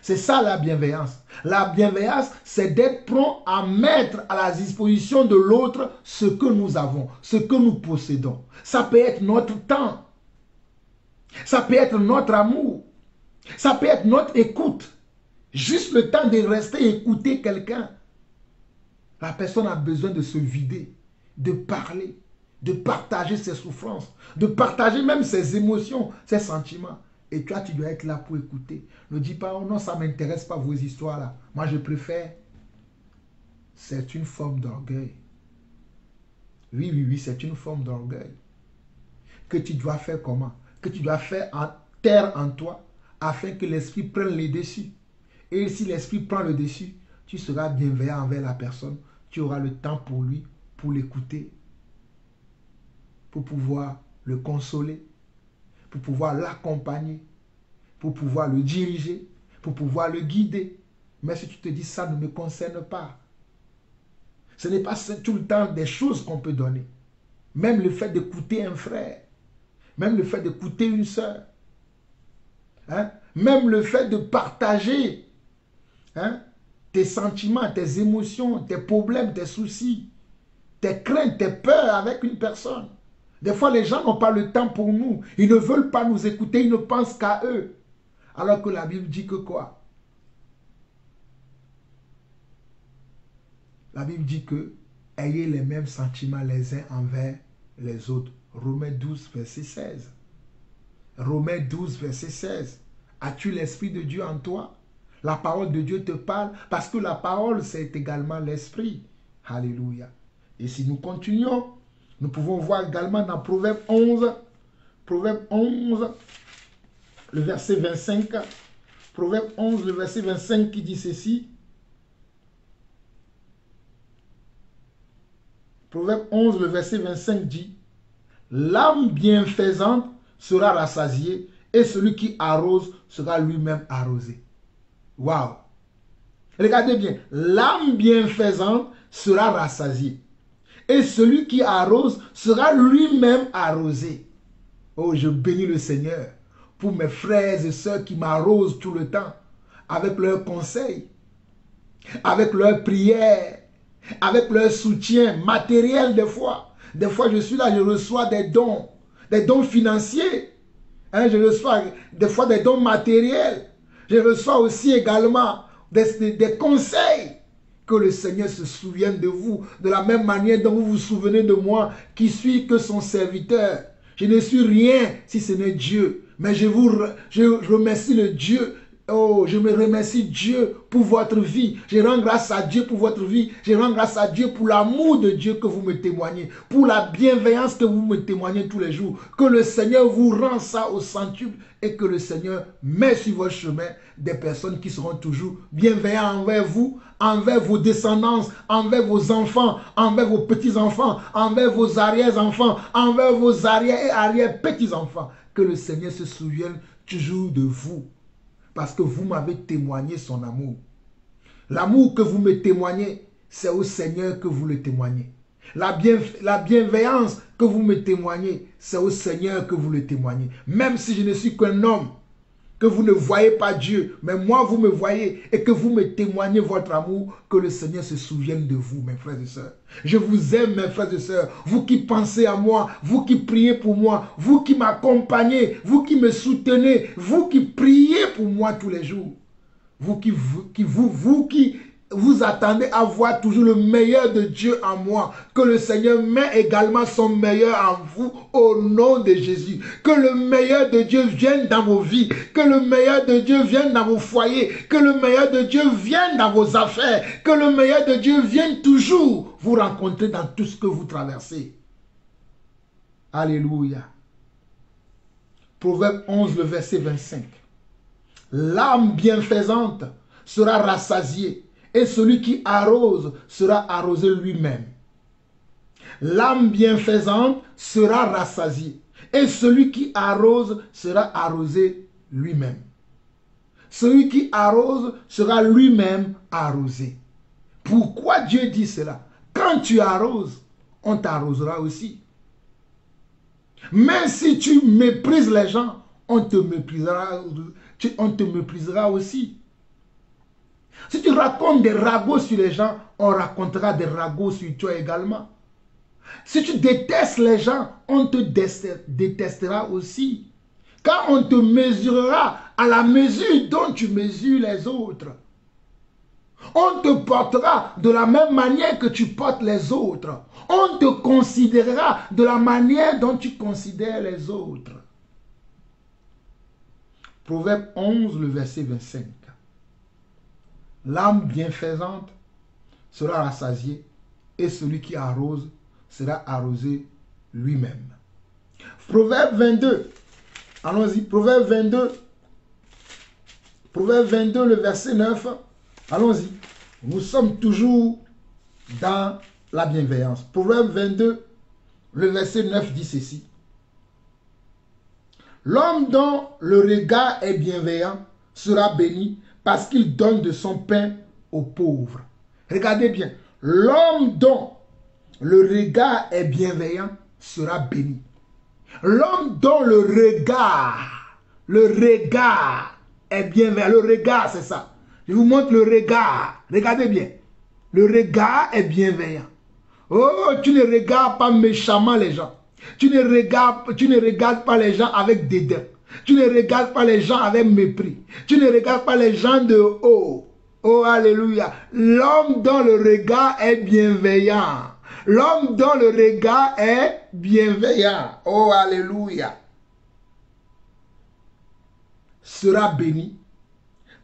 Speaker 1: C'est ça la bienveillance. La bienveillance, c'est d'être prompt à mettre à la disposition de l'autre ce que nous avons, ce que nous possédons. Ça peut être notre temps. Ça peut être notre amour. Ça peut être notre écoute. Juste le temps de rester écouter quelqu'un. La personne a besoin de se vider, de parler, de partager ses souffrances, de partager même ses émotions, ses sentiments. Et toi, tu dois être là pour écouter. Ne dis pas, oh non, ça ne m'intéresse pas vos histoires là. Moi, je préfère. C'est une forme d'orgueil. Oui, oui, oui, c'est une forme d'orgueil. Que tu dois faire comment? Que tu dois faire taire en toi afin que l'esprit prenne le dessus. Et si l'esprit prend le dessus, tu seras bienveillant envers la personne. Tu auras le temps pour lui, pour l'écouter, pour pouvoir le consoler, pour pouvoir l'accompagner, pour pouvoir le diriger, pour pouvoir le guider. Mais si tu te dis, ça ne me concerne pas, ce n'est pas tout le temps des choses qu'on peut donner. Même le fait d'écouter un frère, même le fait d'écouter une sœur, hein? Même le fait de partager, hein, tes sentiments, tes émotions, tes problèmes, tes soucis, tes craintes, tes peurs avec une personne. Des fois, les gens n'ont pas le temps pour nous. Ils ne veulent pas nous écouter, ils ne pensent qu'à eux. Alors que la Bible dit que quoi? La Bible dit que ayez les mêmes sentiments les uns envers les autres. Romains 12, verset 16. Romains 12, verset 16. As-tu l'Esprit de Dieu en toi? La parole de Dieu te parle parce que la parole, c'est également l'Esprit. Alléluia. Et si nous continuons, nous pouvons voir également dans Proverbe 11, le verset 25. Proverbe 11, le verset 25 qui dit ceci. Proverbe 11, le verset 25 dit, « L'âme bienfaisante sera rassasiée et celui qui arrose sera lui-même arrosé. » Waouh! Regardez bien, l'âme bienfaisante sera rassasiée et celui qui arrose sera lui-même arrosé. Oh, je bénis le Seigneur pour mes frères et sœurs qui m'arrosent tout le temps avec leurs conseils, avec leurs prières, avec leur soutien matériel des fois. Des fois, je suis là, je reçois des dons financiers. Hein, je reçois des fois des dons matériels. Je reçois aussi également des conseils. Que le Seigneur se souvienne de vous, de la même manière dont vous vous souvenez de moi, qui suis que son serviteur. Je ne suis rien si ce n'est Dieu. Mais je remercie le Dieu. Oh, je me remercie Dieu pour votre vie. Je rends grâce à Dieu pour votre vie. Je rends grâce à Dieu pour l'amour de Dieu que vous me témoignez. Pour la bienveillance que vous me témoignez tous les jours. Que le Seigneur vous rend ça au centuple. Et que le Seigneur met sur votre chemin des personnes qui seront toujours bienveillantes envers vous, envers vos descendants, envers vos enfants, envers vos petits-enfants, envers vos arrière-enfants, envers vos arrière- et arrière-petits-enfants. Que le Seigneur se souvienne toujours de vous. Parce que vous m'avez témoigné son amour. L'amour que vous me témoignez, c'est au Seigneur que vous le témoignez. La bienveillance que vous me témoignez, c'est au Seigneur que vous le témoignez. Même si je ne suis qu'un homme, que vous ne voyez pas Dieu, mais moi vous me voyez et que vous me témoignez votre amour, que le Seigneur se souvienne de vous, mes frères et sœurs. Je vous aime, mes frères et sœurs, vous qui pensez à moi, vous qui priez pour moi, vous qui m'accompagnez, vous qui me soutenez, vous qui priez pour moi tous les jours, vous qui vous attendez à voir toujours le meilleur de Dieu en moi. Que le Seigneur met également son meilleur en vous au nom de Jésus. Que le meilleur de Dieu vienne dans vos vies. Que le meilleur de Dieu vienne dans vos foyers. Que le meilleur de Dieu vienne dans vos affaires. Que le meilleur de Dieu vienne toujours vous rencontrer dans tout ce que vous traversez. Alléluia. Proverbe 11, le verset 25. L'âme bienfaisante sera rassasiée. Et celui qui arrose sera arrosé lui-même. L'âme bienfaisante sera rassasiée. Et celui qui arrose sera arrosé lui-même. Celui qui arrose sera lui-même arrosé. Pourquoi Dieu dit cela? Quand tu arroses, on t'arrosera aussi. Même si tu méprises les gens, on te méprisera aussi. Si tu racontes des ragots sur les gens, on racontera des ragots sur toi également. Si tu détestes les gens, on te détestera aussi. Quand on te mesurera à la mesure dont tu mesures les autres. On te portera de la même manière que tu portes les autres. On te considérera de la manière dont tu considères les autres. Proverbe 11, le verset 25. L'âme bienfaisante sera rassasiée et celui qui arrose sera arrosé lui-même. Proverbe 22. Allons-y. Proverbe 22. Proverbe 22, le verset 9. Allons-y. Nous sommes toujours dans la bienveillance. Proverbe 22, le verset 9 dit ceci. L'homme dont le regard est bienveillant sera béni parce qu'il donne de son pain aux pauvres. Regardez bien. L'homme dont le regard est bienveillant sera béni. L'homme dont le regard est bienveillant. Le regard, c'est ça. Je vous montre le regard. Regardez bien. Le regard est bienveillant. Oh, tu ne regardes pas méchamment les gens. Tu ne regardes pas les gens avec dédain. Tu ne regardes pas les gens avec mépris. Tu ne regardes pas les gens de haut. Oh, alléluia. L'homme dont le regard est bienveillant. L'homme dont le regard est bienveillant. Oh, alléluia. Sera béni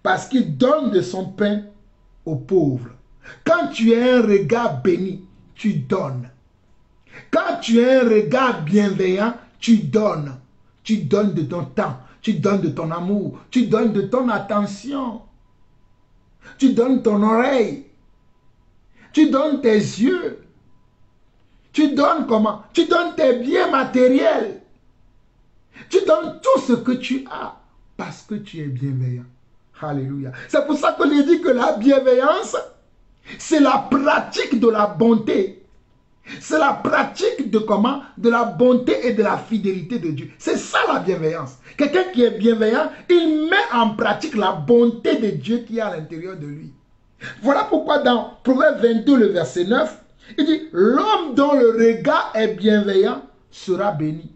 Speaker 1: parce qu'il donne de son pain aux pauvres. Quand tu as un regard béni, tu donnes. Quand tu as un regard bienveillant, tu donnes. Tu donnes de ton temps, tu donnes de ton amour, tu donnes de ton attention. Tu donnes ton oreille. Tu donnes tes yeux. Tu donnes comment? Tu donnes tes biens matériels. Tu donnes tout ce que tu as parce que tu es bienveillant. Alléluia. C'est pour ça que je dis que la bienveillance, c'est la pratique de la bonté. C'est la pratique de comment? De la bonté et de la fidélité de Dieu. C'est ça la bienveillance. Quelqu'un qui est bienveillant, il met en pratique la bonté de Dieu qui est à l'intérieur de lui. Voilà pourquoi dans Proverbe 22, le verset 9, il dit, l'homme dont le regard est bienveillant sera béni.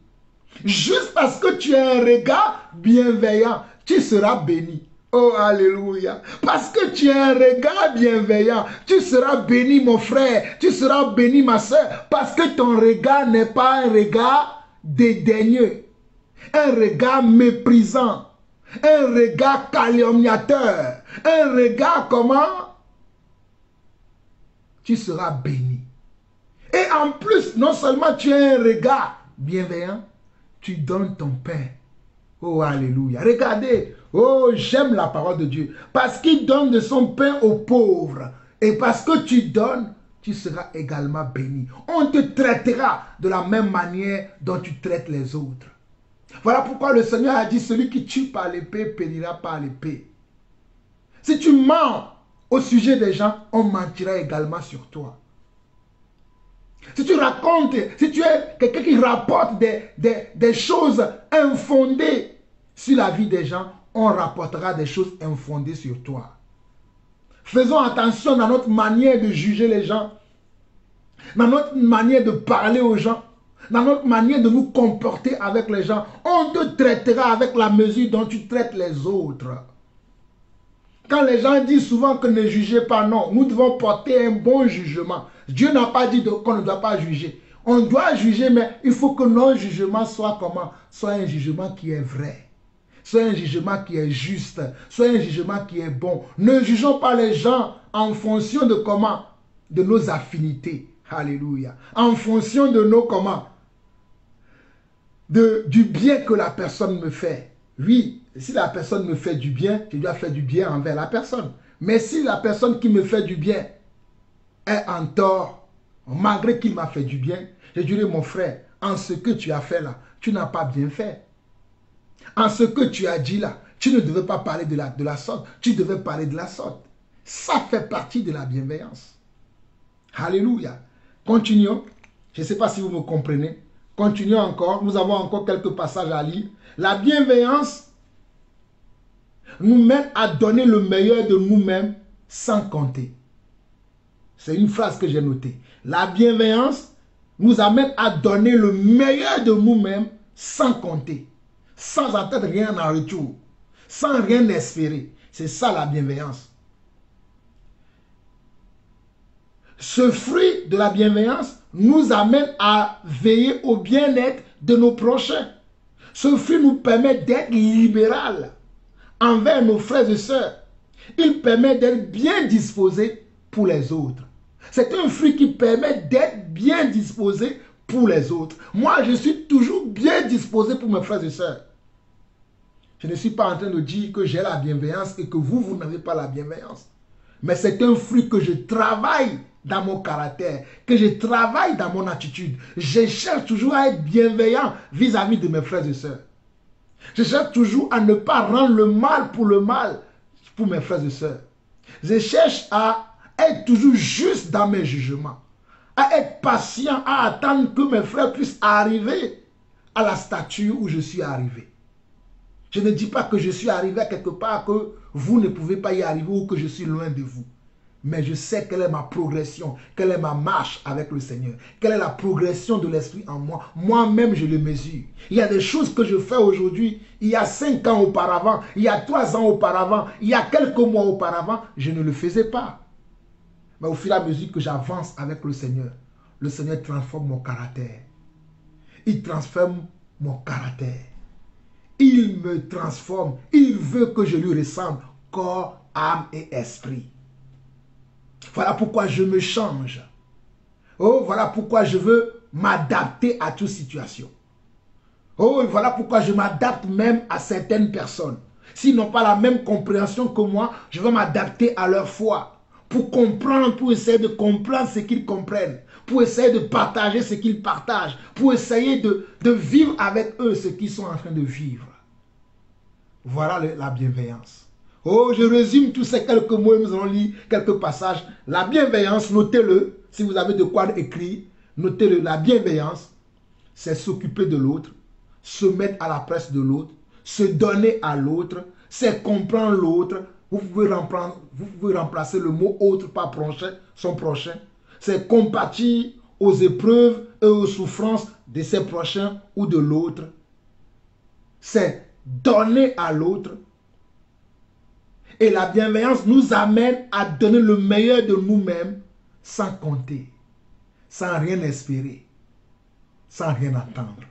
Speaker 1: Juste parce que tu as un regard bienveillant, tu seras béni. Oh, alléluia. Parce que tu as un regard bienveillant, tu seras béni, mon frère. Tu seras béni, ma soeur. Parce que ton regard n'est pas un regard dédaigneux. Un regard méprisant. Un regard calomniateur. Un regard comment? Tu seras béni. Et en plus, non seulement tu as un regard bienveillant, tu donnes ton pain. Oh, alléluia. Regardez. Oh, j'aime la parole de Dieu. Parce qu'il donne de son pain aux pauvres. Et parce que tu donnes, tu seras également béni. On te traitera de la même manière dont tu traites les autres. Voilà pourquoi le Seigneur a dit, celui qui tue par l'épée périra par l'épée. Si tu mens au sujet des gens, on mentira également sur toi. Si tu racontes, si tu es quelqu'un qui rapporte des choses infondées sur la vie des gens, on rapportera des choses infondées sur toi. Faisons attention dans notre manière de juger les gens, dans notre manière de parler aux gens, dans notre manière de nous comporter avec les gens. On te traitera avec la mesure dont tu traites les autres. Quand les gens disent souvent que ne jugez pas, non, nous devons porter un bon jugement. Dieu n'a pas dit qu'on ne doit pas juger. On doit juger, mais il faut que notre jugement soit comment? Soit un jugement qui est vrai. Soit un jugement qui est juste. Soit un jugement qui est bon. Ne jugeons pas les gens en fonction de comment? De nos affinités. Alléluia. En fonction de nos comment? Du bien que la personne me fait. Oui, si la personne me fait du bien, je dois faire du bien envers la personne. Mais si la personne qui me fait du bien est en tort, malgré qu'il m'a fait du bien, je dirais, mon frère, en ce que tu as fait là, tu n'as pas bien fait. En ce que tu as dit là, tu ne devais pas parler de la sorte, tu devais parler de la sorte. Ça fait partie de la bienveillance. Alléluia. Continuons. Je ne sais pas si vous me comprenez. Continuons encore. Nous avons encore quelques passages à lire. La bienveillance nous mène à donner le meilleur de nous-mêmes sans compter. C'est une phrase que j'ai notée. La bienveillance nous amène à donner le meilleur de nous-mêmes sans compter. Sans attendre rien en retour. Sans rien espérer. C'est ça la bienveillance. Ce fruit de la bienveillance nous amène à veiller au bien-être de nos prochains. Ce fruit nous permet d'être libéral envers nos frères et sœurs. Il permet d'être bien disposé pour les autres. C'est un fruit qui permet d'être bien disposé pour les autres. Moi, je suis toujours bien disposé pour mes frères et sœurs. Je ne suis pas en train de dire que j'ai la bienveillance et que vous n'avez pas la bienveillance. Mais c'est un fruit que je travaille dans mon caractère, que je travaille dans mon attitude. Je cherche toujours à être bienveillant vis-à-vis de mes frères et sœurs. Je cherche toujours à ne pas rendre le mal pour mes frères et sœurs. Je cherche à être toujours juste dans mes jugements, à être patient, à attendre que mes frères puissent arriver à la stature où je suis arrivé. Je ne dis pas que je suis arrivé à quelque part que vous ne pouvez pas y arriver ou que je suis loin de vous. Mais je sais quelle est ma progression, quelle est ma marche avec le Seigneur, quelle est la progression de l'Esprit en moi. Moi-même, je le mesure. Il y a des choses que je fais aujourd'hui, il y a 5 ans auparavant, il y a 3 ans auparavant, il y a quelques mois auparavant, je ne le faisais pas. Mais au fur et à mesure que j'avance avec le Seigneur transforme mon caractère. Il transforme mon caractère. Il me transforme. Il veut que je lui ressemble, corps, âme et esprit. Voilà pourquoi je me change. Oh, voilà pourquoi je veux m'adapter à toute situation. Oh, voilà pourquoi je m'adapte même à certaines personnes. S'ils n'ont pas la même compréhension que moi, je vais m'adapter à leur foi. Pour comprendre, pour essayer de comprendre ce qu'ils comprennent. Pour essayer de partager ce qu'ils partagent. Pour essayer de vivre avec eux ce qu'ils sont en train de vivre. Voilà la bienveillance. Oh, je résume tous ces quelques mots et nous allons lire quelques passages. La bienveillance, notez-le, si vous avez de quoi écrire. Notez-le, la bienveillance, c'est s'occuper de l'autre, se mettre à la place de l'autre, se donner à l'autre, c'est comprendre l'autre. Vous pouvez remplacer le mot autre par prochain, son prochain. C'est compatir aux épreuves et aux souffrances de ses prochains ou de l'autre. C'est donner à l'autre. Et la bienveillance nous amène à donner le meilleur de nous-mêmes sans compter, sans rien espérer, sans rien attendre.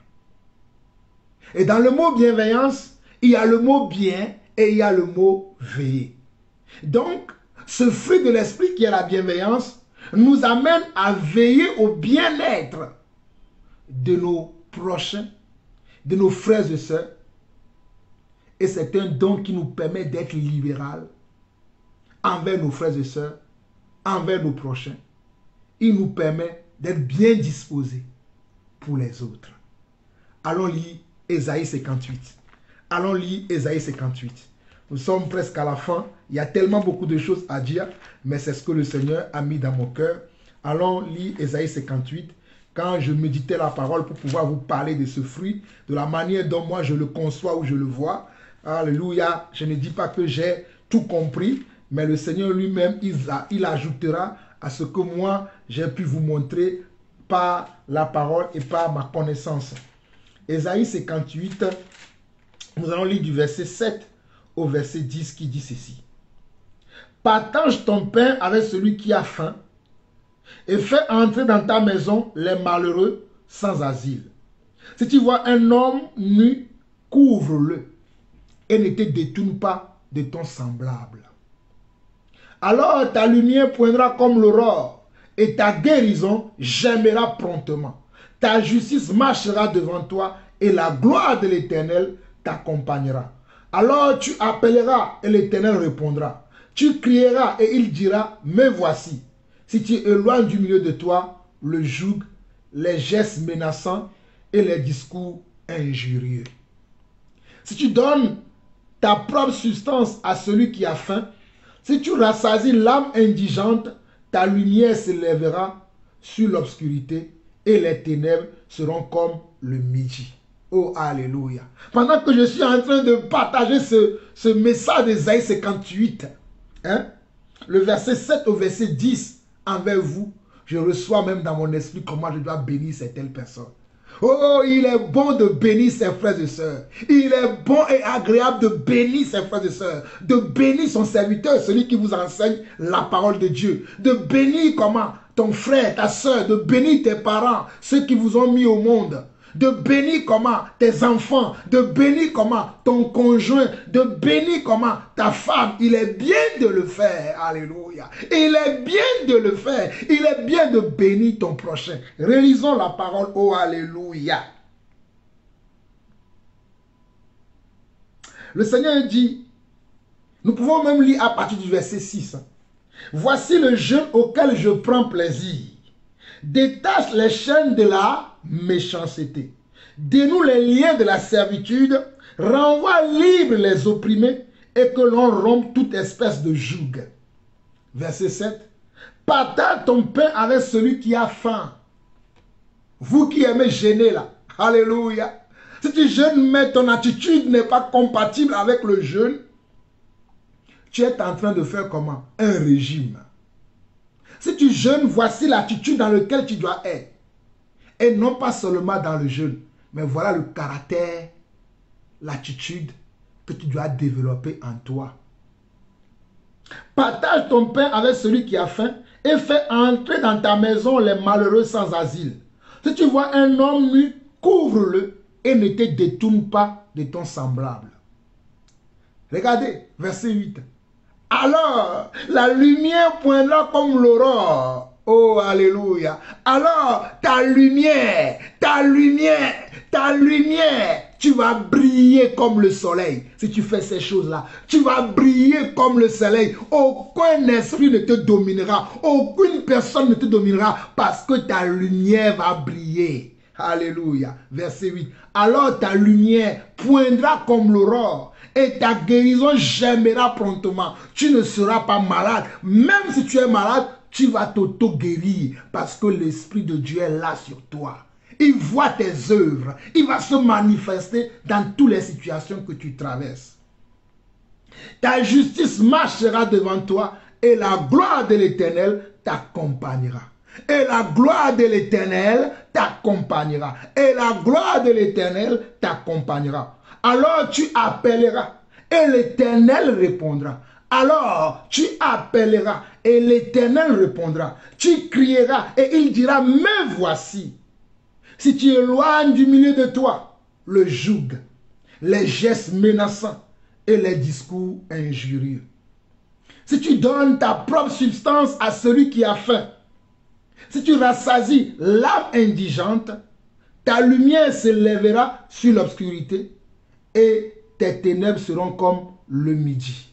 Speaker 1: Et dans le mot bienveillance, il y a le mot bien et il y a le mot veiller. Donc, ce fruit de l'esprit qui est la bienveillance nous amène à veiller au bien-être de nos prochains, de nos frères et sœurs. Et c'est un don qui nous permet d'être libéral envers nos frères et sœurs, envers nos prochains. Il nous permet d'être bien disposés pour les autres. Allons lire Ésaïe 58. Allons lire Ésaïe 58. Nous sommes presque à la fin. Il y a tellement beaucoup de choses à dire, mais c'est ce que le Seigneur a mis dans mon cœur. Allons lire Ésaïe 58. Quand je méditais la parole pour pouvoir vous parler de ce fruit, de la manière dont moi je le conçois ou je le vois. Alléluia. Je ne dis pas que j'ai tout compris, mais le Seigneur lui-même, il ajoutera à ce que moi j'ai pu vous montrer par la parole et par ma connaissance. Ésaïe 58, nous allons lire du verset 7 au verset 10 qui dit ceci. Partage ton pain avec celui qui a faim et fais entrer dans ta maison les malheureux sans asile. Si tu vois un homme nu, couvre-le et ne te détourne pas de ton semblable. Alors ta lumière poindra comme l'aurore et ta guérison germera promptement. Ta justice marchera devant toi et la gloire de l'Éternel t'accompagnera. Alors tu appelleras et l'Éternel répondra. Tu crieras et il dira, me voici. Si tu éloignes du milieu de toi le joug, les gestes menaçants et les discours injurieux. Si tu donnes ta propre substance à celui qui a faim, si tu rassasies l'âme indigente, ta lumière s'élèvera sur l'obscurité et les ténèbres seront comme le midi. Oh, alléluia. Pendant que je suis en train de partager ce message d'Ésaïe 58, le verset 7 au verset 10 envers vous, je reçois même dans mon esprit comment je dois bénir certaines personnes. Oh, il est bon de bénir ses frères et sœurs. Il est bon et agréable de bénir ses frères et sœurs. De bénir son serviteur, celui qui vous enseigne la parole de Dieu. De bénir comment ton frère, ta sœur. De bénir tes parents, ceux qui vous ont mis au monde. De bénir comment tes enfants, de bénir comment ton conjoint, de bénir comment ta femme. Il est bien de le faire. Alléluia. Il est bien de le faire. Il est bien de bénir ton prochain. Relisons la parole. Oh, alléluia. Le Seigneur dit, nous pouvons même lire à partir du verset 6. Voici le jeûne auquel je prends plaisir. Détache les chaînes de la méchanceté. Dénoue les liens de la servitude. Renvoie libre les opprimés et que l'on rompe toute espèce de joug. Verset 7. Partage ton pain avec celui qui a faim. Vous qui aimez jeûner là. Alléluia. Si tu jeûnes mais ton attitude n'est pas compatible avec le jeûne, tu es en train de faire comment? Un régime. Si tu jeûnes, voici l'attitude dans laquelle tu dois être. Et non pas seulement dans le jeûne, mais voilà le caractère, l'attitude que tu dois développer en toi. Partage ton pain avec celui qui a faim et fais entrer dans ta maison les malheureux sans asile. Si tu vois un homme nu, couvre-le et ne te détourne pas de ton semblable. Regardez, verset 8. Alors, la lumière poindra comme l'aurore. Oh, alléluia. Alors, ta lumière, tu vas briller comme le soleil. Si tu fais ces choses-là, tu vas briller comme le soleil. Aucun esprit ne te dominera. Aucune personne ne te dominera parce que ta lumière va briller. Alléluia. Verset 8. Alors ta lumière poindra comme l'aurore et ta guérison germera promptement. Tu ne seras pas malade. Même si tu es malade, tu vas t'auto-guérir parce que l'Esprit de Dieu est là sur toi. Il voit tes œuvres. Il va se manifester dans toutes les situations que tu traverses. Ta justice marchera devant toi et la gloire de l'Éternel t'accompagnera. Et la gloire de l'Éternel t'accompagnera. Et la gloire de l'Éternel t'accompagnera. Alors tu appelleras et l'Éternel répondra. Alors tu appelleras et l'Éternel répondra. Tu crieras et il dira, me voici. Si tu éloignes du milieu de toi le joug, les gestes menaçants et les discours injurieux. Si tu donnes ta propre substance à celui qui a faim, si tu rassasies l'âme indigente, ta lumière s'élèvera sur l'obscurité et tes ténèbres seront comme le midi.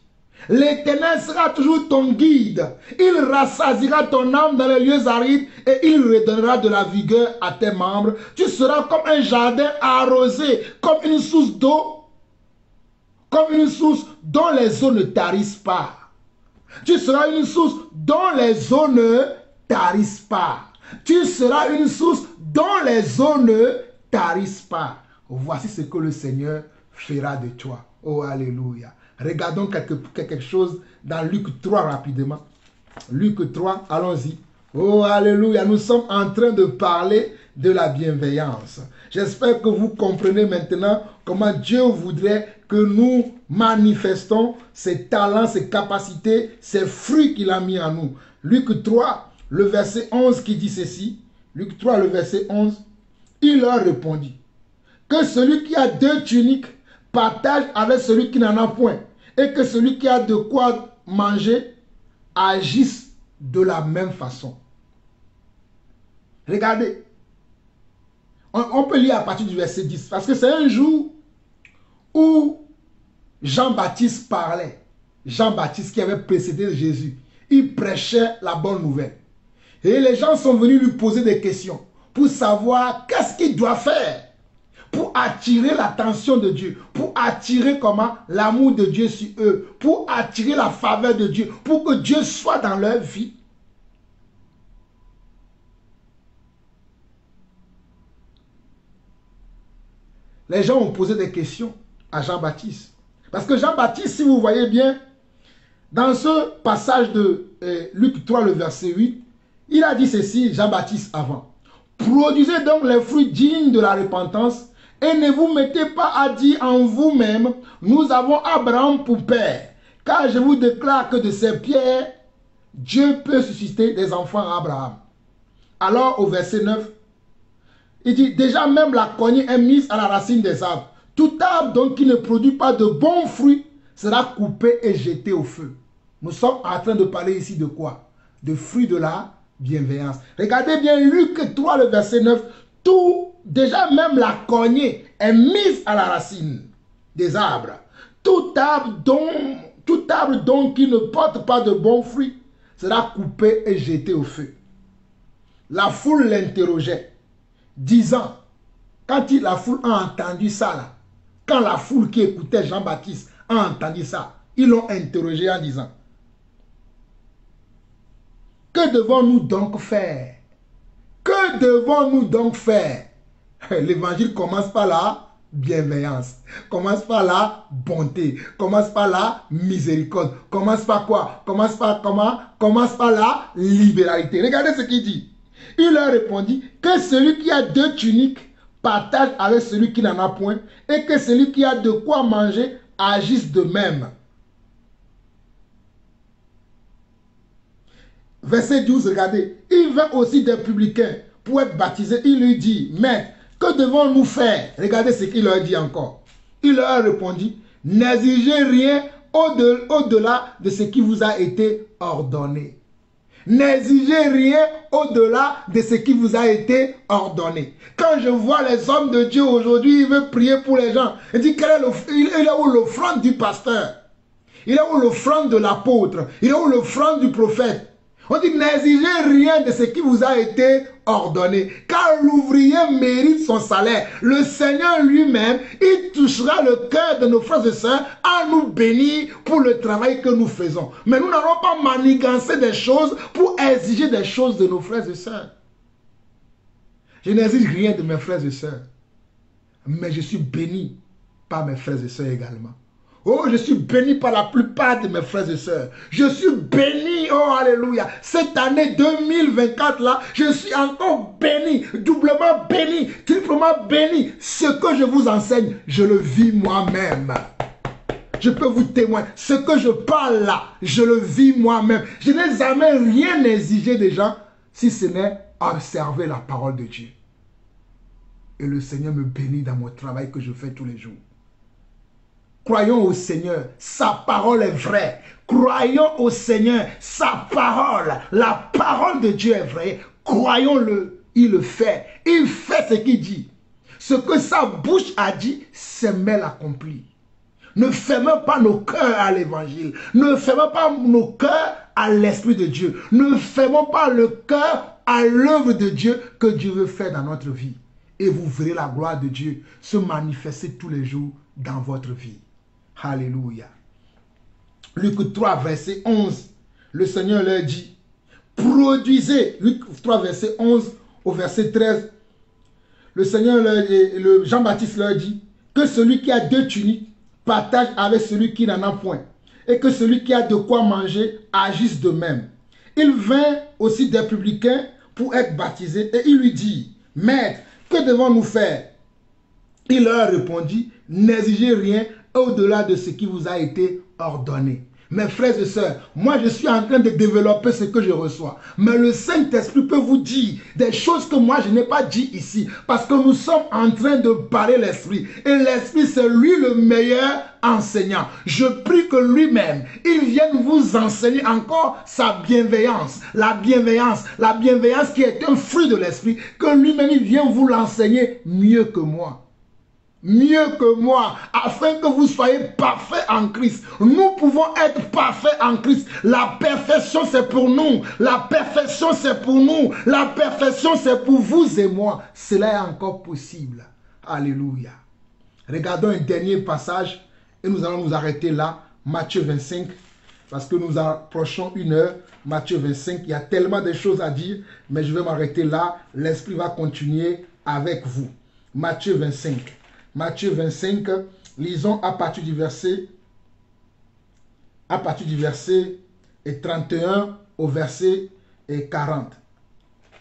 Speaker 1: L'Éternel sera toujours ton guide. Il rassasiera ton âme dans les lieux arides et il redonnera de la vigueur à tes membres. Tu seras comme un jardin arrosé, comme une source d'eau, comme une source dont les eaux ne tarissent pas. Tu seras une source dont les eaux ne tarissent pas. Tu seras une source dont les eaux ne tarissent pas. Voici ce que le Seigneur fera de toi. Oh, alléluia. Regardons quelque chose dans Luc 3 rapidement. Luc 3, allons-y. Oh, alléluia. Nous sommes en train de parler de la bienveillance. J'espère que vous comprenez maintenant comment Dieu voudrait que nous manifestons ses talents, ses capacités, ses fruits qu'il a mis en nous. Luc 3, le verset 11 qui dit ceci. Luc 3, le verset 11. Il leur répondit que celui qui a 2 tuniques partage avec celui qui n'en a point, et que celui qui a de quoi manger agisse de la même façon. Regardez, on peut lire à partir du verset 10, parce que c'est un jour où Jean-Baptiste parlait. Jean-Baptiste qui avait précédé Jésus. Il prêchait la bonne nouvelle. Et les gens sont venus lui poser des questions pour savoir qu'est-ce qu'il doit faire pour attirer l'attention de Dieu, pour attirer comment l'amour de Dieu sur eux, pour attirer la faveur de Dieu, pour que Dieu soit dans leur vie. Les gens ont posé des questions à Jean-Baptiste. Parce que Jean-Baptiste, si vous voyez bien, dans ce passage de Luc 3, le verset 8, il a dit ceci, Jean-Baptiste avant. Produisez donc les fruits dignes de la repentance et ne vous mettez pas à dire en vous-même, nous avons Abraham pour père. Car je vous déclare que de ces pierres, Dieu peut susciter des enfants à Abraham. Alors au verset 9, il dit, déjà même la cognée est mise à la racine des arbres. Tout arbre donc qui ne produit pas de bons fruits sera coupé et jeté au feu. Nous sommes en train de parler ici de quoi? De fruits de la bienveillance. Regardez bien Luc 3, le verset 9. Déjà même la cognée est mise à la racine des arbres. Tout arbre donc qui ne porte pas de bons fruits sera coupé et jeté au feu. La foule l'interrogeait, disant, quand la foule a entendu ça, là, quand la foule qui écoutait Jean-Baptiste a entendu ça, ils l'ont interrogé en disant, que devons-nous donc faire? Que devons-nous donc faire? L'évangile commence par la bienveillance, commence par la bonté, commence par la miséricorde, commence par quoi? Commence par comment? Commence par la libéralité. Regardez ce qu'il dit. Il leur répondit que celui qui a 2 tuniques partage avec celui qui n'en a point et que celui qui a de quoi manger agisse de même. Verset 12, regardez. Il vint aussi des publicains pour être baptisés. Il lui dit, Maître, que devons-nous faire? Regardez ce qu'il leur dit encore. Il leur répondit, n'exigez rien au-delà de ce qui vous a été ordonné. N'exigez rien au-delà de ce qui vous a été ordonné. Quand je vois les hommes de Dieu aujourd'hui, ils veulent prier pour les gens. Il dit, il est où l'offrande du pasteur? Il est où l'offrande de l'apôtre? Il est où l'offrande du prophète? On dit, n'exigez rien de ce qui vous a été ordonné. Car l'ouvrier mérite son salaire. Le Seigneur lui-même, il touchera le cœur de nos frères et sœurs à nous bénir pour le travail que nous faisons. Mais nous n'allons pas manigancer des choses pour exiger des choses de nos frères et sœurs. Je n'exige rien de mes frères et sœurs. Mais je suis béni par mes frères et sœurs également. Oh, je suis béni par la plupart de mes frères et sœurs. Je suis béni, oh alléluia. Cette année 2024 là, je suis encore béni, doublement béni, triplement béni. Ce que je vous enseigne, je le vis moi-même. Je peux vous témoigner, ce que je parle là, je le vis moi-même. Je n'ai jamais rien exigé des gens, si ce n'est observer la parole de Dieu. Et le Seigneur me bénit dans mon travail que je fais tous les jours. Croyons au Seigneur, sa parole est vraie. Croyons au Seigneur, sa parole, la parole de Dieu est vraie. Croyons-le, il le fait. Il fait ce qu'il dit. Ce que sa bouche a dit, ses mains l'accomplissent. Ne fermons pas nos cœurs à l'évangile. Ne fermons pas nos cœurs à l'Esprit de Dieu. Ne fermons pas le cœur à l'œuvre de Dieu que Dieu veut faire dans notre vie. Et vous verrez la gloire de Dieu se manifester tous les jours dans votre vie. Alléluia. Luc 3, verset 11. Le Seigneur leur dit, produisez. Luc 3, verset 11 au verset 13. Le Seigneur, Jean-Baptiste leur dit, que celui qui a 2 tuniques partage avec celui qui n'en a point, et que celui qui a de quoi manger agisse de même. Il vint aussi des publicains pour être baptisés, et il lui dit, Maître, que devons-nous faire? Il leur répondit, n'exigez rien au-delà de ce qui vous a été ordonné. Mes frères et sœurs, moi je suis en train de développer ce que je reçois. Mais le Saint-Esprit peut vous dire des choses que moi je n'ai pas dit ici. Parce que nous sommes en train de parler l'Esprit. Et l'Esprit c'est lui le meilleur enseignant. Je prie que lui-même, il vienne vous enseigner encore sa bienveillance. La bienveillance qui est un fruit de l'Esprit. Que lui-même il vienne vous l'enseigner mieux que moi. Mieux que moi, afin que vous soyez parfaits en Christ. Nous pouvons être parfaits en Christ. La perfection c'est pour nous. La perfection c'est pour nous. La perfection c'est pour vous et moi. Cela est encore possible. Alléluia. Regardons un dernier passage et nous allons nous arrêter là. Matthieu 25. Parce que nous approchons 1 heure. Matthieu 25. Il y a tellement de choses à dire. Mais je vais m'arrêter là. L'Esprit va continuer avec vous. Matthieu 25. Matthieu 25, lisons à partir du verset 31 au verset 40.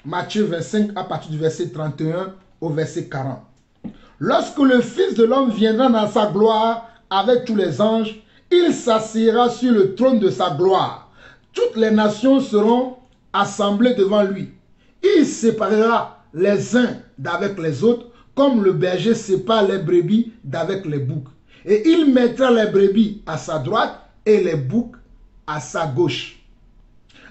Speaker 1: Matthieu 25 à partir du verset 31 au verset 40. Lorsque le Fils de l'homme viendra dans sa gloire avec tous les anges, il s'assiera sur le trône de sa gloire. Toutes les nations seront assemblées devant lui. Il séparera les uns d'avec les autres, comme le berger sépare les brebis d'avec les boucs. Et il mettra les brebis à sa droite et les boucs à sa gauche.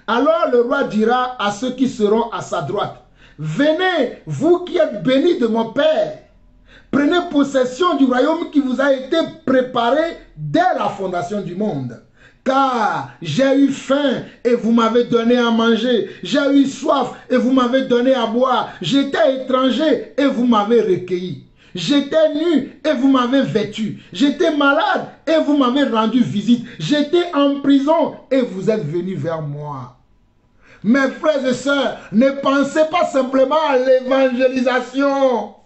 Speaker 1: Alors le roi dira à ceux qui seront à sa droite, venez, vous qui êtes bénis de mon Père, prenez possession du royaume qui vous a été préparé dès la fondation du monde. Car j'ai eu faim et vous m'avez donné à manger. J'ai eu soif et vous m'avez donné à boire. J'étais étranger et vous m'avez recueilli. J'étais nu et vous m'avez vêtu. J'étais malade et vous m'avez rendu visite. J'étais en prison et vous êtes venus vers moi. Mes frères et sœurs, ne pensez pas simplement à l'évangélisation.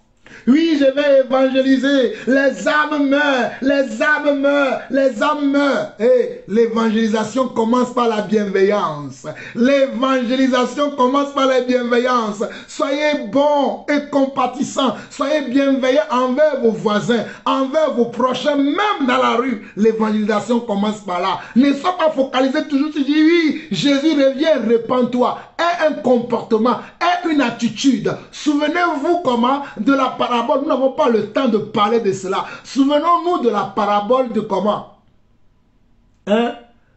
Speaker 1: Oui, je vais évangéliser. Les âmes meurent, les âmes meurent, les âmes meurent. Et l'évangélisation commence par la bienveillance. L'évangélisation commence par la bienveillance. Soyez bons et compatissants. Soyez bienveillants envers vos voisins, envers vos prochains, même dans la rue. L'évangélisation commence par là. Ne sois pas focalisé toujours sur dire oui, Jésus revient, répands-toi. Aie un comportement, aie une attitude. Souvenez-vous comment de la parabole, nous n'avons pas le temps de parler de cela. Souvenons-nous de la parabole de comment?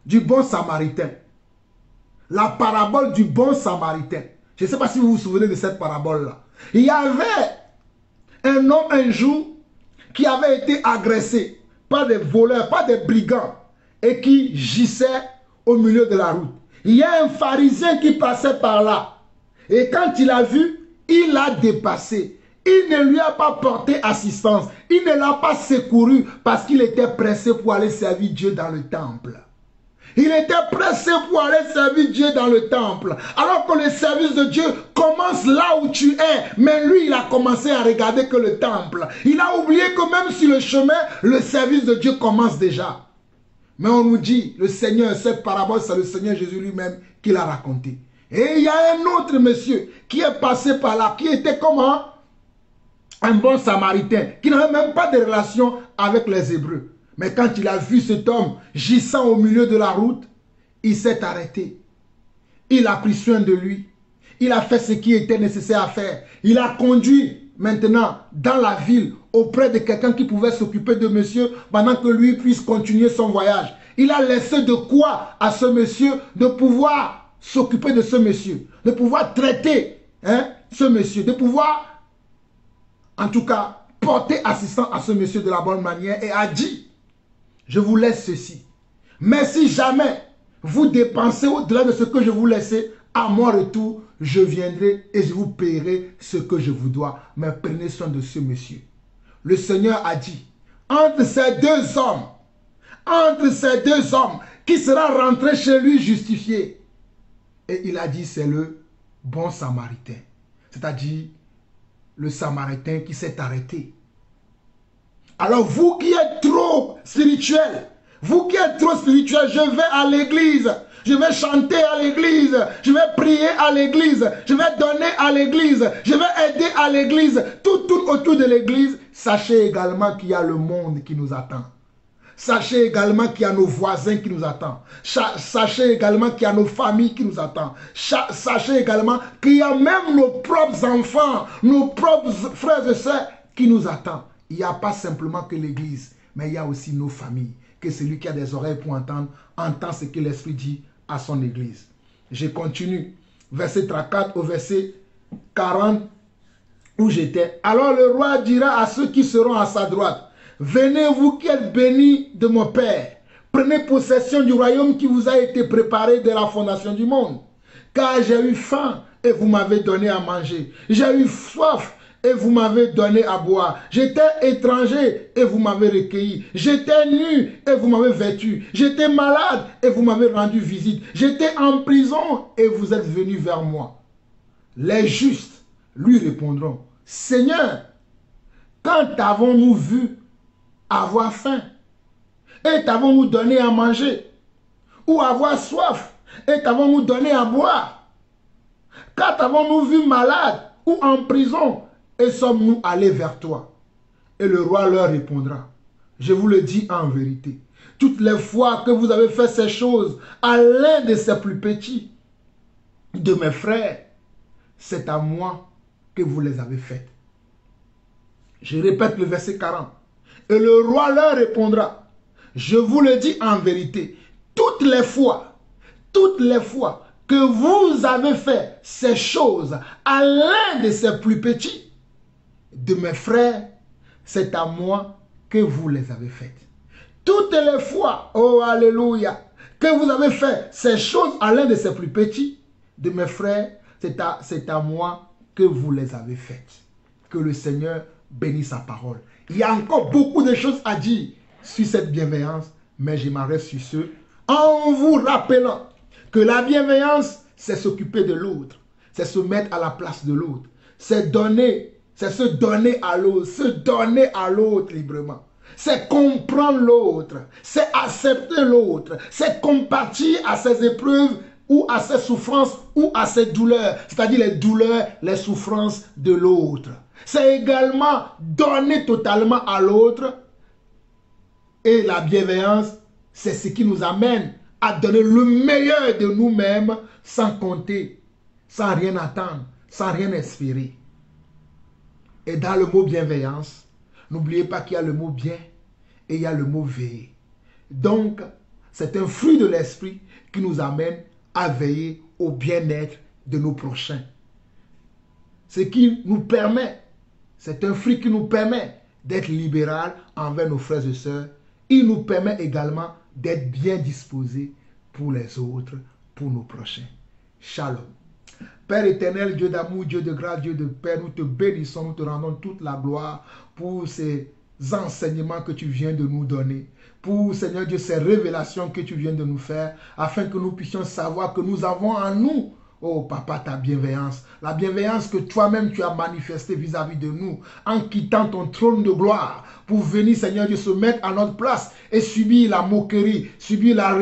Speaker 1: Du bon samaritain. La parabole du bon samaritain. Je ne sais pas si vous vous souvenez de cette parabole-là. Il y avait un homme un jour qui avait été agressé par des voleurs, par des brigands et qui gissait au milieu de la route. Il y a un pharisien qui passait par là. Et quand il a vu, il l'a dépassé. Il ne lui a pas porté assistance. Il ne l'a pas secouru parce qu'il était pressé pour aller servir Dieu dans le temple. Il était pressé pour aller servir Dieu dans le temple. Alors que le service de Dieu commence là où tu es. Mais lui, il a commencé à regarder que le temple. Il a oublié que même sur le chemin, le service de Dieu commence déjà. Mais on nous dit, le Seigneur, cette parabole, c'est le Seigneur Jésus lui-même qui l'a raconté. Et il y a un autre monsieur qui est passé par là, qui était comment? Un bon samaritain, qui n'avait même pas de relation avec les Hébreux. Mais quand il a vu cet homme gissant au milieu de la route, il s'est arrêté. Il a pris soin de lui. Il a fait ce qui était nécessaire à faire. Il a conduit maintenant dans la ville auprès de quelqu'un qui pouvait s'occuper de monsieur pendant que lui puisse continuer son voyage. Il a laissé de quoi à ce monsieur de pouvoir s'occuper de ce monsieur, de pouvoir traiter ce monsieur, de pouvoir en tout cas porter assistance à ce monsieur de la bonne manière et a dit, je vous laisse ceci. Mais si jamais vous dépensez au-delà de ce que je vous laisse, à mon retour, je viendrai et je vous paierai ce que je vous dois. Mais prenez soin de ce monsieur. Le Seigneur a dit, entre ces deux hommes, qui sera rentré chez lui justifié. Et il a dit, c'est le bon samaritain. C'est-à-dire, le samaritain qui s'est arrêté. Alors vous qui êtes trop spirituel, je vais à l'église, je vais chanter à l'église, je vais prier à l'église, je vais donner à l'église, je vais aider à l'église, tout autour de l'église, sachez également qu'il y a le monde qui nous attend. Sachez également qu'il y a nos voisins qui nous attendent. Sachez également qu'il y a nos familles qui nous attendent. Sachez également qu'il y a même nos propres enfants, nos propres frères et sœurs qui nous attendent. Il n'y a pas simplement que l'église, mais il y a aussi nos familles. Que celui qui a des oreilles pour entendre, entend ce que l'Esprit dit à son église. Je continue. Verset 34 au verset 40 où j'étais. Alors le roi dira à ceux qui seront à sa droite, venez vous qui êtes bénis de mon Père, prenez possession du royaume qui vous a été préparé dès la fondation du monde. Car j'ai eu faim et vous m'avez donné à manger. J'ai eu soif et vous m'avez donné à boire. J'étais étranger et vous m'avez recueilli. J'étais nu et vous m'avez vêtu. J'étais malade et vous m'avez rendu visite. J'étais en prison et vous êtes venus vers moi. Les justes lui répondront, Seigneur, quand avons-nous vu avoir faim et t'avons-nous donné à manger, ou avoir soif et t'avons-nous donné à boire? Quand avons-nous vu malade ou en prison et sommes-nous allés vers toi? Et le roi leur répondra, je vous le dis en vérité, toutes les fois que vous avez fait ces choses à l'un de ces plus petits de mes frères, c'est à moi que vous les avez faites. Je répète le verset 40. Et le roi leur répondra, je vous le dis en vérité, toutes les fois que vous avez fait ces choses à l'un de ces plus petits de mes frères, c'est à moi que vous les avez faites. Toutes les fois, oh alléluia, que vous avez fait ces choses à l'un de ces plus petits de mes frères, c'est à moi que vous les avez faites. Que le Seigneur bénisse sa parole. Il y a encore beaucoup de choses à dire sur cette bienveillance, mais je m'arrête sur ce, en vous rappelant que la bienveillance, c'est s'occuper de l'autre, c'est se mettre à la place de l'autre, c'est donner, c'est se donner à l'autre librement. C'est comprendre l'autre, c'est accepter l'autre, c'est compatir à ses épreuves ou à ses souffrances ou à ses douleurs, c'est-à-dire les douleurs, les souffrances de l'autre. C'est également donner totalement à l'autre. Et la bienveillance, c'est ce qui nous amène à donner le meilleur de nous-mêmes sans compter, sans rien attendre, sans rien espérer. Et dans le mot bienveillance, n'oubliez pas qu'il y a le mot bien et il y a le mot veiller. Donc, c'est un fruit de l'esprit qui nous amène à veiller au bien-être de nos prochains. Ce qui nous permet, c'est un fruit qui nous permet d'être libéral envers nos frères et sœurs. Il nous permet également d'être bien disposés pour les autres, pour nos prochains. Shalom. Père éternel, Dieu d'amour, Dieu de grâce, Dieu de paix, nous te bénissons, nous te rendons toute la gloire pour ces enseignements que tu viens de nous donner. Pour, Seigneur Dieu, ces révélations que tu viens de nous faire, afin que nous puissions savoir que nous avons en nous, oh Papa, ta bienveillance. La bienveillance que toi-même tu as manifestée vis-à-vis de nous en quittant ton trône de gloire pour venir, Seigneur Dieu, se mettre à notre place et subir la moquerie, subir la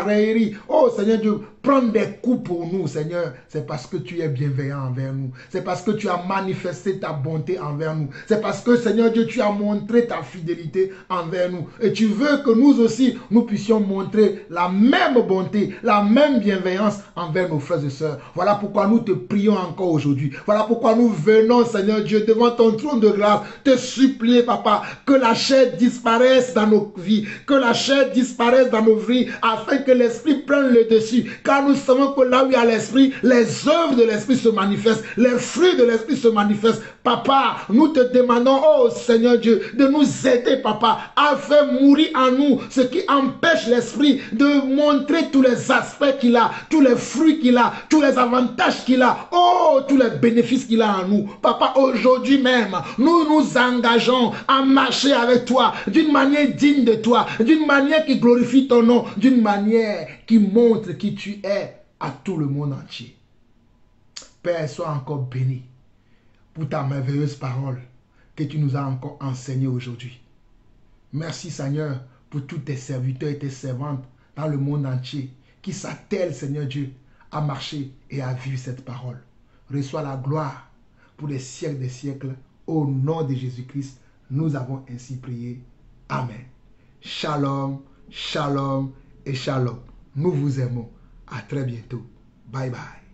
Speaker 1: raillerie. Oh Seigneur Dieu, prendre des coups pour nous, Seigneur. C'est parce que tu es bienveillant envers nous. C'est parce que tu as manifesté ta bonté envers nous. C'est parce que, Seigneur Dieu, tu as montré ta fidélité envers nous. Et tu veux que nous aussi, nous puissions montrer la même bonté, la même bienveillance envers nos frères et sœurs. Voilà pourquoi nous te prions encore aujourd'hui. Voilà pourquoi nous venons, Seigneur Dieu, devant ton trône de grâce, te supplier, Papa, que la chair disparaisse dans nos vies, que la chair disparaisse dans nos vies, afin que l'esprit prenne le dessus. Car nous savons que là où il y a l'esprit, les œuvres de l'esprit se manifestent, les fruits de l'esprit se manifestent. Papa, nous te demandons, oh Seigneur Dieu, de nous aider, Papa, à faire mourir en nous ce qui empêche l'esprit de montrer tous les aspects qu'il a, tous les fruits qu'il a, tous les avantages qu'il a, oh, tous les bénéfices qu'il a en nous. Papa, aujourd'hui même, nous nous engageons à marcher avec toi d'une manière digne de toi, d'une manière qui glorifie ton nom, d'une manière qui montre qui tu es à tout le monde entier. Père, sois encore béni pour ta merveilleuse parole que tu nous as encore enseignée aujourd'hui. Merci Seigneur pour tous tes serviteurs et tes servantes dans le monde entier qui s'attellent, Seigneur Dieu, à marcher et à vivre cette parole. Reçois la gloire pour les siècles des siècles. Au nom de Jésus-Christ, nous avons ainsi prié. Amen. Shalom, shalom et shalom. Nous vous aimons. À très bientôt. Bye bye.